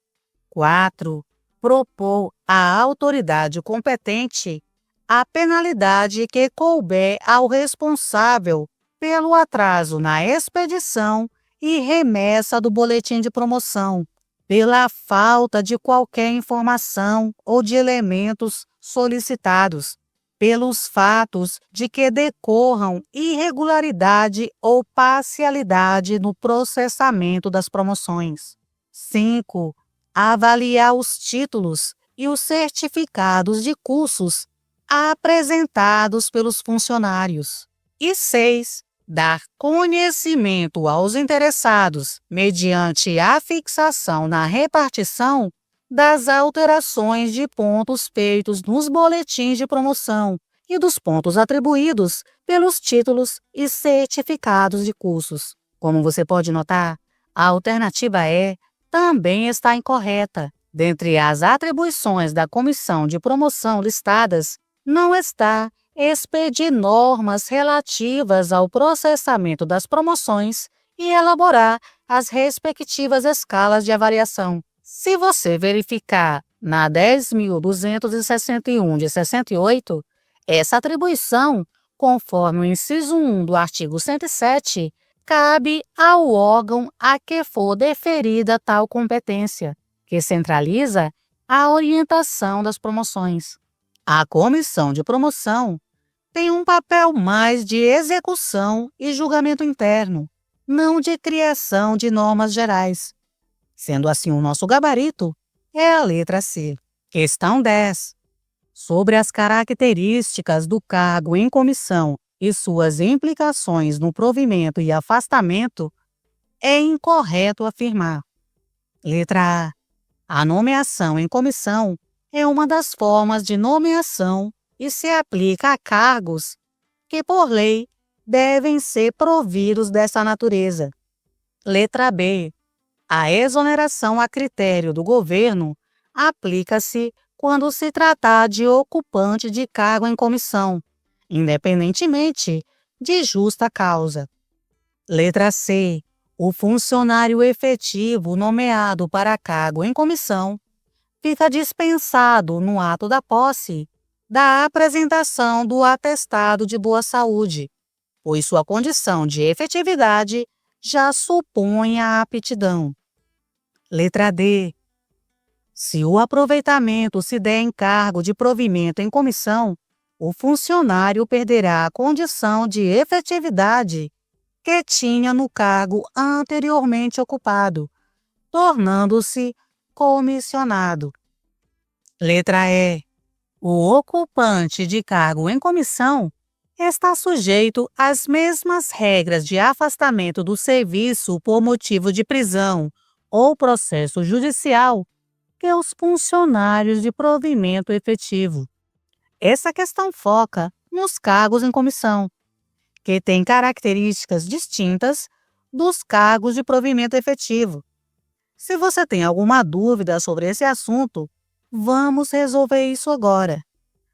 4. Propor à autoridade competente a penalidade que couber ao responsável pelo atraso na expedição e remessa do boletim de promoção, pela falta de qualquer informação ou de elementos solicitados, pelos fatos de que decorram irregularidade ou parcialidade no processamento das promoções. 5. Avaliar os títulos e os certificados de cursos apresentados pelos funcionários. E 6. Dar conhecimento aos interessados, mediante a fixação na repartição das alterações de pontos feitos nos boletins de promoção e dos pontos atribuídos pelos títulos e certificados de cursos. Como você pode notar, a alternativa E também está incorreta. Dentre as atribuições da comissão de promoção listadas, não está expedir normas relativas ao processamento das promoções e elaborar as respectivas escalas de avaliação. Se você verificar na 10.261 de 68, essa atribuição, conforme o inciso 1 do artigo 107, cabe ao órgão a que for deferida tal competência, que centraliza a orientação das promoções. A comissão de promoção tem um papel mais de execução e julgamento interno, não de criação de normas gerais. Sendo assim, o nosso gabarito é a letra C. Questão 10. Sobre as características do cargo em comissão e suas implicações no provimento e afastamento, é incorreto afirmar. Letra A. A nomeação em comissão é uma das formas de nomeação e se aplica a cargos que, por lei, devem ser providos dessa natureza. Letra B. A exoneração a critério do governo aplica-se quando se tratar de ocupante de cargo em comissão, independentemente de justa causa. Letra C. O funcionário efetivo nomeado para cargo em comissão fica dispensado, no ato da posse, da apresentação do atestado de boa saúde, pois sua condição de efetividade já supõe a aptidão. Letra D. Se o aproveitamento se der em cargo de provimento em comissão, o funcionário perderá a condição de efetividade que tinha no cargo anteriormente ocupado, tornando-se comissionado. Letra E. O ocupante de cargo em comissão está sujeito às mesmas regras de afastamento do serviço por motivo de prisão ou processo judicial que os funcionários de provimento efetivo. Essa questão foca nos cargos em comissão, que têm características distintas dos cargos de provimento efetivo. Se você tem alguma dúvida sobre esse assunto, vamos resolver isso agora.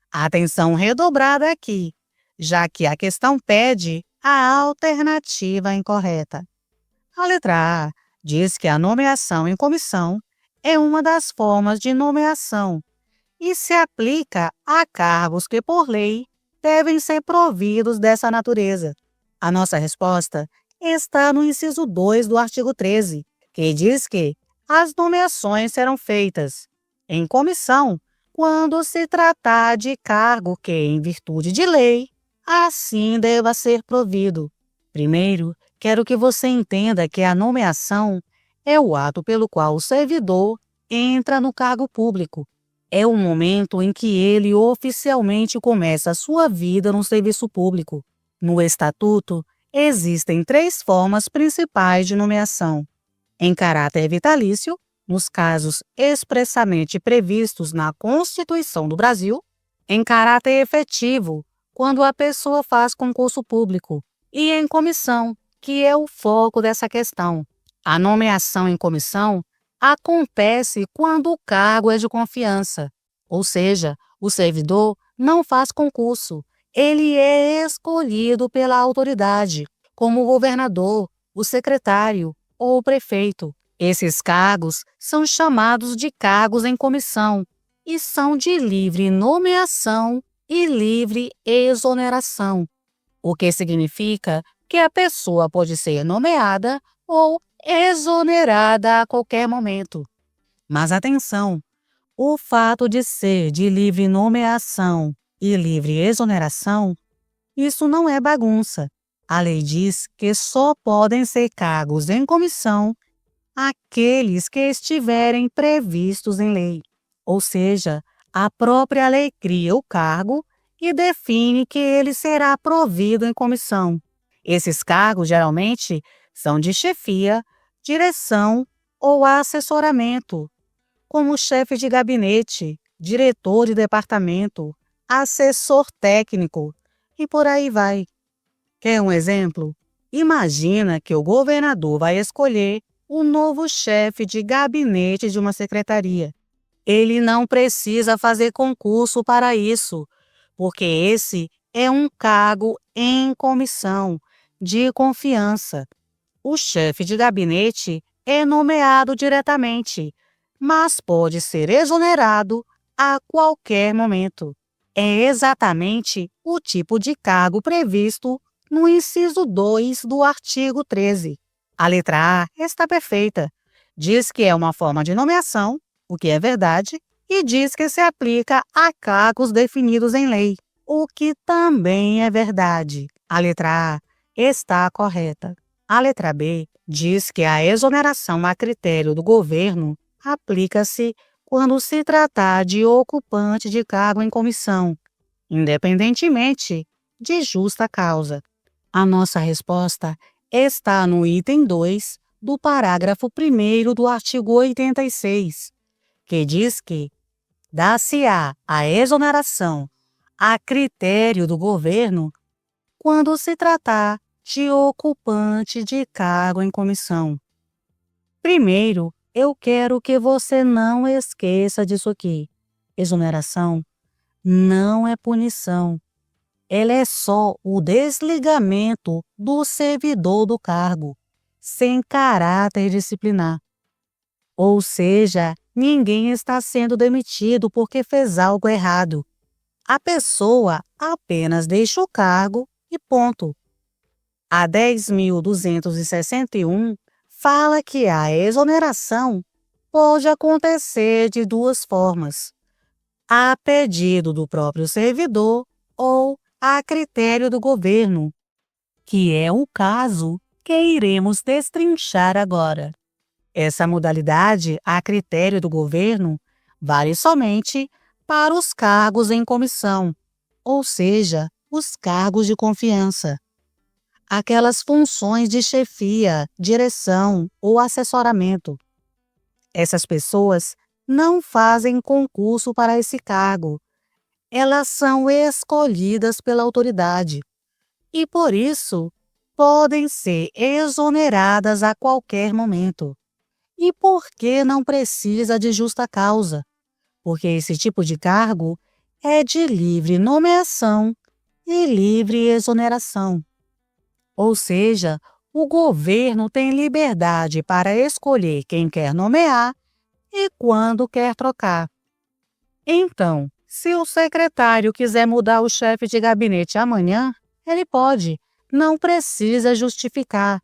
Atenção redobrada aqui, já que a questão pede a alternativa incorreta. A letra A diz que a nomeação em comissão é uma das formas de nomeação e se aplica a cargos que, por lei, devem ser providos dessa natureza. A nossa resposta está no inciso 2 do artigo 13, que diz que as nomeações serão feitas em comissão quando se tratar de cargo que, em virtude de lei, assim deva ser provido. Primeiro, quero que você entenda que a nomeação é o ato pelo qual o servidor entra no cargo público. É o momento em que ele oficialmente começa a sua vida no serviço público. No Estatuto, existem 3 formas principais de nomeação: em caráter vitalício, nos casos expressamente previstos na Constituição do Brasil, em caráter efetivo, quando a pessoa faz concurso público, e em comissão, que é o foco dessa questão. A nomeação em comissão acontece quando o cargo é de confiança, ou seja, o servidor não faz concurso, ele é escolhido pela autoridade, como o governador, o secretário ou o prefeito. Esses cargos são chamados de cargos em comissão e são de livre nomeação e livre exoneração, o que significa que a pessoa pode ser nomeada ou exonerada a qualquer momento. Mas atenção, o fato de ser de livre nomeação e livre exoneração, isso não é bagunça. A lei diz que só podem ser cargos em comissão aqueles que estiverem previstos em lei. Ou seja, a própria lei cria o cargo e define que ele será provido em comissão. Esses cargos, geralmente, são de chefia, direção ou assessoramento, como chefe de gabinete, diretor de departamento, assessor técnico e por aí vai. Quer um exemplo? Imagina que o governador vai escolher o novo chefe de gabinete de uma secretaria. Ele não precisa fazer concurso para isso, porque esse é um cargo em comissão, de confiança. O chefe de gabinete é nomeado diretamente, mas pode ser exonerado a qualquer momento. É exatamente o tipo de cargo previsto no inciso 2 do artigo 13. A letra A está perfeita. Diz que é uma forma de nomeação, o que é verdade, e diz que se aplica a cargos definidos em lei, o que também é verdade. A letra A está correta. A letra B diz que a exoneração a critério do governo aplica-se quando se tratar de ocupante de cargo em comissão, independentemente de justa causa. A nossa resposta está no item 2 do parágrafo 1º do artigo 86, que diz que dá-se-á a exoneração a critério do governo quando se tratar de ocupante de cargo em comissão. Primeiro, eu quero que você não esqueça disso aqui. Exoneração não é punição. Ela é só o desligamento do servidor do cargo, sem caráter disciplinar. Ou seja, ninguém está sendo demitido porque fez algo errado. A pessoa apenas deixa o cargo e ponto. A 10.261 fala que a exoneração pode acontecer de duas formas: a pedido do próprio servidor ou a critério do governo, que é o caso que iremos destrinchar agora. Essa modalidade, a critério do governo, vale somente para os cargos em comissão, ou seja, os cargos de confiança. Aquelas funções de chefia, direção ou assessoramento. Essas pessoas não fazem concurso para esse cargo. Elas são escolhidas pela autoridade e, por isso, podem ser exoneradas a qualquer momento. E por que não precisa de justa causa? Porque esse tipo de cargo é de livre nomeação e livre exoneração. Ou seja, o governo tem liberdade para escolher quem quer nomear e quando quer trocar. Então, se o secretário quiser mudar o chefe de gabinete amanhã, ele pode, não precisa justificar.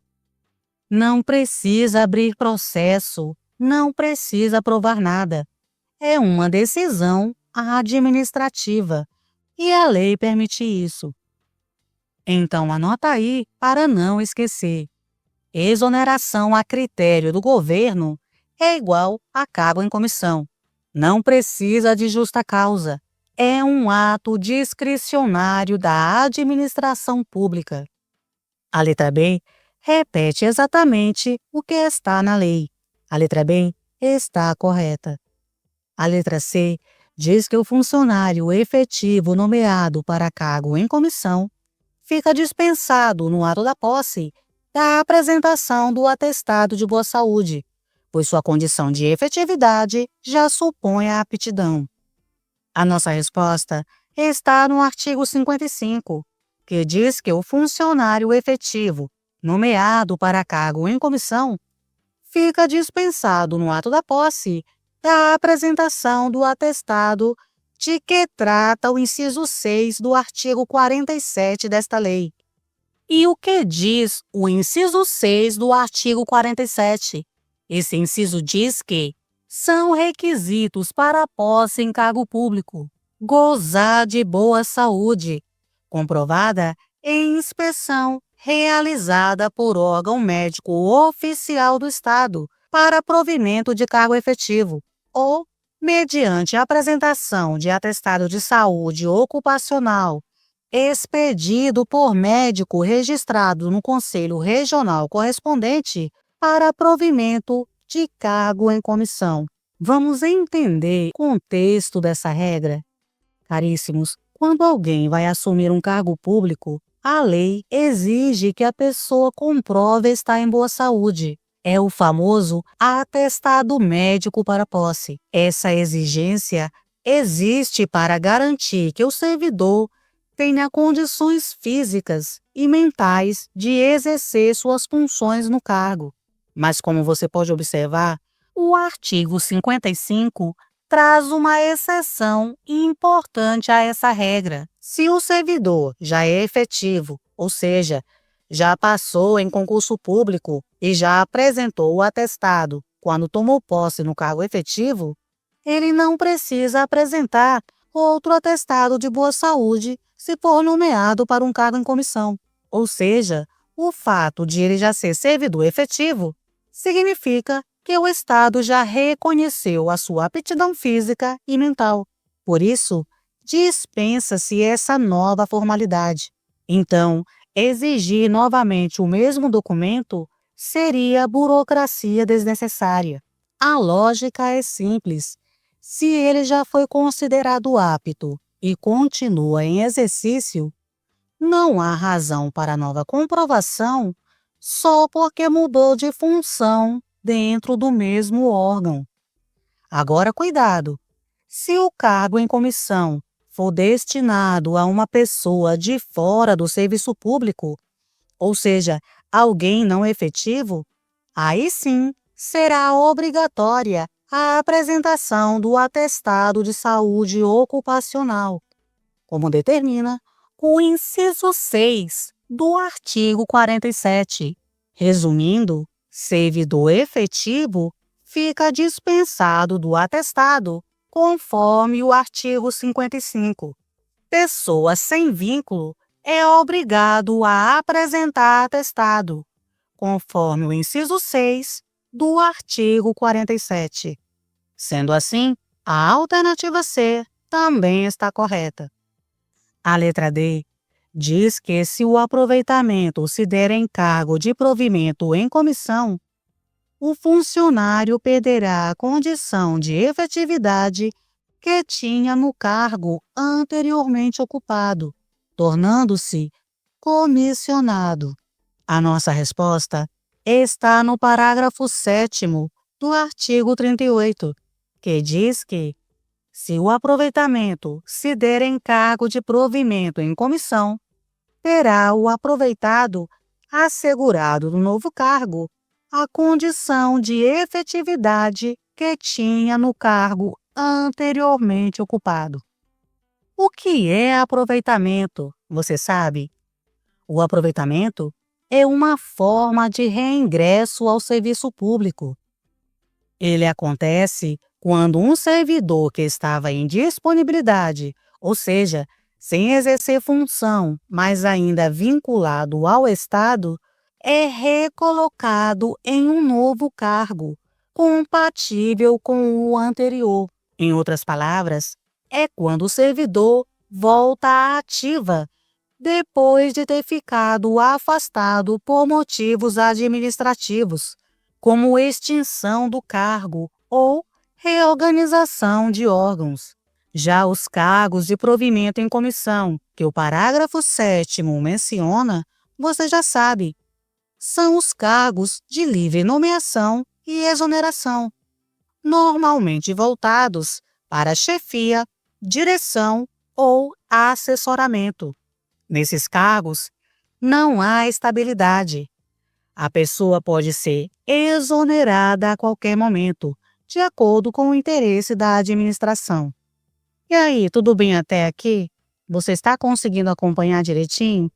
Não precisa abrir processo, não precisa provar nada. É uma decisão administrativa e a lei permite isso. Então, anota aí para não esquecer. Exoneração a critério do governo é igual a cargo em comissão. Não precisa de justa causa. É um ato discricionário da administração pública. A letra B repete exatamente o que está na lei. A letra B está correta. A letra C diz que o funcionário efetivo nomeado para cargo em comissão fica dispensado no ato da posse da apresentação do atestado de boa saúde, pois sua condição de efetividade já supõe a aptidão. A nossa resposta está no artigo 55, que diz que o funcionário efetivo nomeado para cargo em comissão fica dispensado no ato da posse da apresentação do atestado de que trata o inciso 6 do artigo 47 desta lei. E o que diz o inciso 6 do artigo 47? Esse inciso diz que são requisitos para a posse em cargo público gozar de boa saúde, comprovada em inspeção realizada por órgão médico oficial do Estado para provimento de cargo efetivo, ou mediante apresentação de atestado de saúde ocupacional expedido por médico registrado no Conselho Regional correspondente para provimento de cargo em comissão. Vamos entender o contexto dessa regra? Caríssimos, quando alguém vai assumir um cargo público, a lei exige que a pessoa comprove estar em boa saúde. É o famoso atestado médico para posse. Essa exigência existe para garantir que o servidor tenha condições físicas e mentais de exercer suas funções no cargo. Mas, como você pode observar, o artigo 55 traz uma exceção importante a essa regra. Se o servidor já é efetivo, ou seja, já passou em concurso público e já apresentou o atestado quando tomou posse no cargo efetivo, ele não precisa apresentar outro atestado de boa saúde se for nomeado para um cargo em comissão. Ou seja, o fato de ele já ser servidor efetivo significa que o Estado já reconheceu a sua aptidão física e mental. Por isso, dispensa-se essa nova formalidade. Então, exigir novamente o mesmo documento seria burocracia desnecessária. A lógica é simples. Se ele já foi considerado apto e continua em exercício, não há razão para nova comprovação só porque mudou de função dentro do mesmo órgão. Agora, cuidado! Se o cargo em comissão for destinado a uma pessoa de fora do serviço público, ou seja, alguém não efetivo, aí sim será obrigatória a apresentação do atestado de saúde ocupacional, como determina o inciso 6 do artigo 47. Resumindo, servidor efetivo fica dispensado do atestado, conforme o artigo 55. Pessoa sem vínculo é obrigado a apresentar atestado, conforme o inciso 6 do artigo 47. Sendo assim, a alternativa C também está correta. A letra D diz que se o aproveitamento se der em cargo de provimento em comissão, o funcionário perderá a condição de efetividade que tinha no cargo anteriormente ocupado, tornando-se comissionado. A nossa resposta está no parágrafo 7º do artigo 38, que diz que, se o aproveitamento se der em cargo de provimento em comissão, terá o aproveitado assegurado no novo cargo a condição de efetividade que tinha no cargo anteriormente ocupado. O que é aproveitamento? Você sabe? O aproveitamento é uma forma de reingresso ao serviço público. Ele acontece quando um servidor que estava em disponibilidade, ou seja, sem exercer função, mas ainda vinculado ao Estado, é recolocado em um novo cargo, compatível com o anterior. Em outras palavras, é quando o servidor volta à ativa, depois de ter ficado afastado por motivos administrativos, como extinção do cargo ou reorganização de órgãos. Já os cargos de provimento em comissão, que o parágrafo 7º menciona, você já sabe, são os cargos de livre nomeação e exoneração, normalmente voltados para a chefia, direção ou assessoramento. Nesses cargos, não há estabilidade. A pessoa pode ser exonerada a qualquer momento, de acordo com o interesse da administração. E aí, tudo bem até aqui? Você está conseguindo acompanhar direitinho?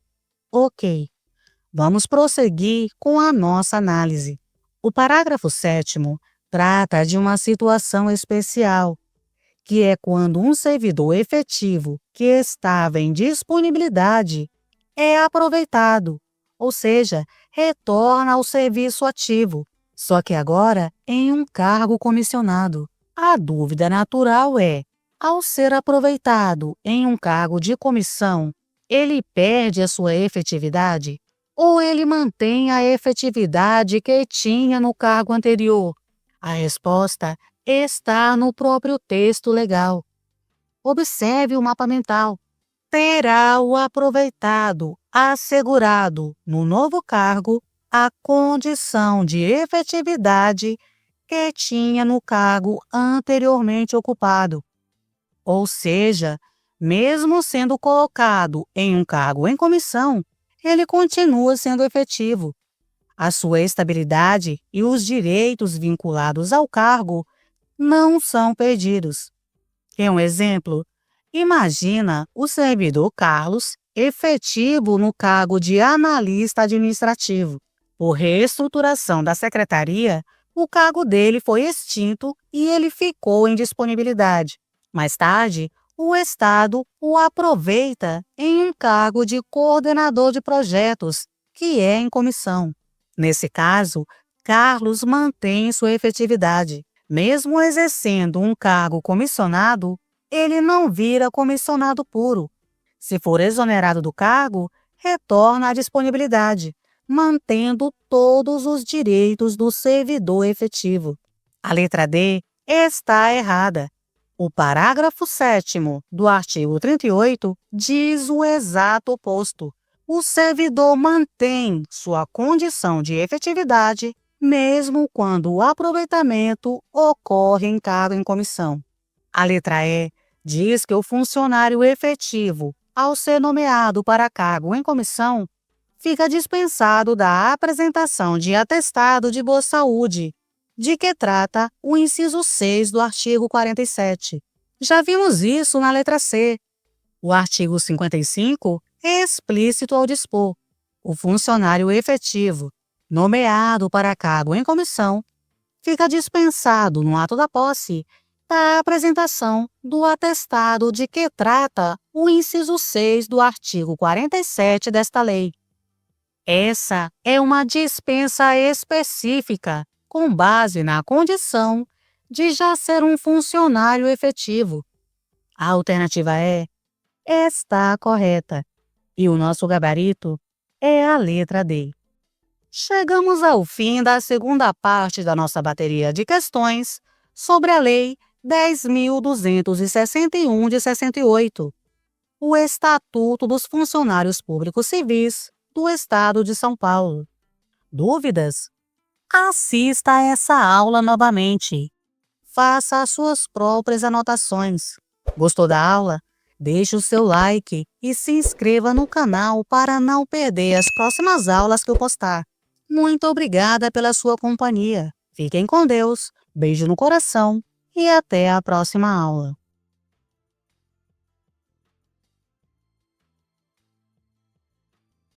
Ok. Vamos prosseguir com a nossa análise. O parágrafo 7º trata de uma situação especial, que é quando um servidor efetivo que estava em disponibilidade é aproveitado, ou seja, retorna ao serviço ativo, só que agora em um cargo comissionado. A dúvida natural é: ao ser aproveitado em um cargo de comissão, ele perde a sua efetividade? Ou ele mantém a efetividade que tinha no cargo anterior? A resposta está no próprio texto legal. Observe o mapa mental. Terá o aproveitado assegurado no novo cargo a condição de efetividade que tinha no cargo anteriormente ocupado. Ou seja, mesmo sendo colocado em um cargo em comissão, ele continua sendo efetivo. A sua estabilidade e os direitos vinculados ao cargo não são perdidos. Quer um exemplo? Imagina o servidor Carlos efetivo no cargo de analista administrativo. Por reestruturação da secretaria, o cargo dele foi extinto e ele ficou em disponibilidade. Mais tarde, o Estado o aproveita em um cargo de coordenador de projetos, que é em comissão. Nesse caso, Carlos mantém sua efetividade. Mesmo exercendo um cargo comissionado, ele não vira comissionado puro. Se for exonerado do cargo, retorna à disponibilidade, mantendo todos os direitos do servidor efetivo. A letra D está errada. O parágrafo 7º do artigo 38 diz o exato oposto. O servidor mantém sua condição de efetividade mesmo quando o aproveitamento ocorre em cargo em comissão. A letra E diz que o funcionário efetivo, ao ser nomeado para cargo em comissão, fica dispensado da apresentação de atestado de boa saúde, de que trata o inciso 6 do artigo 47. Já vimos isso na letra C. O artigo 55 é explícito ao dispor: o funcionário efetivo, nomeado para cargo em comissão, fica dispensado, no ato da posse, da apresentação do atestado de que trata o inciso 6 do artigo 47 desta lei. Essa é uma dispensa específica, com base na condição de já ser um funcionário efetivo. A alternativa está correta, e o nosso gabarito é a letra D. Chegamos ao fim da segunda parte da nossa bateria de questões sobre a Lei 10.261 de 68, o Estatuto dos Funcionários Públicos Civis do Estado de São Paulo. Dúvidas? Assista a essa aula novamente. Faça as suas próprias anotações. Gostou da aula? Deixe o seu like e se inscreva no canal para não perder as próximas aulas que eu postar. Muito obrigada pela sua companhia. Fiquem com Deus, beijo no coração e até a próxima aula.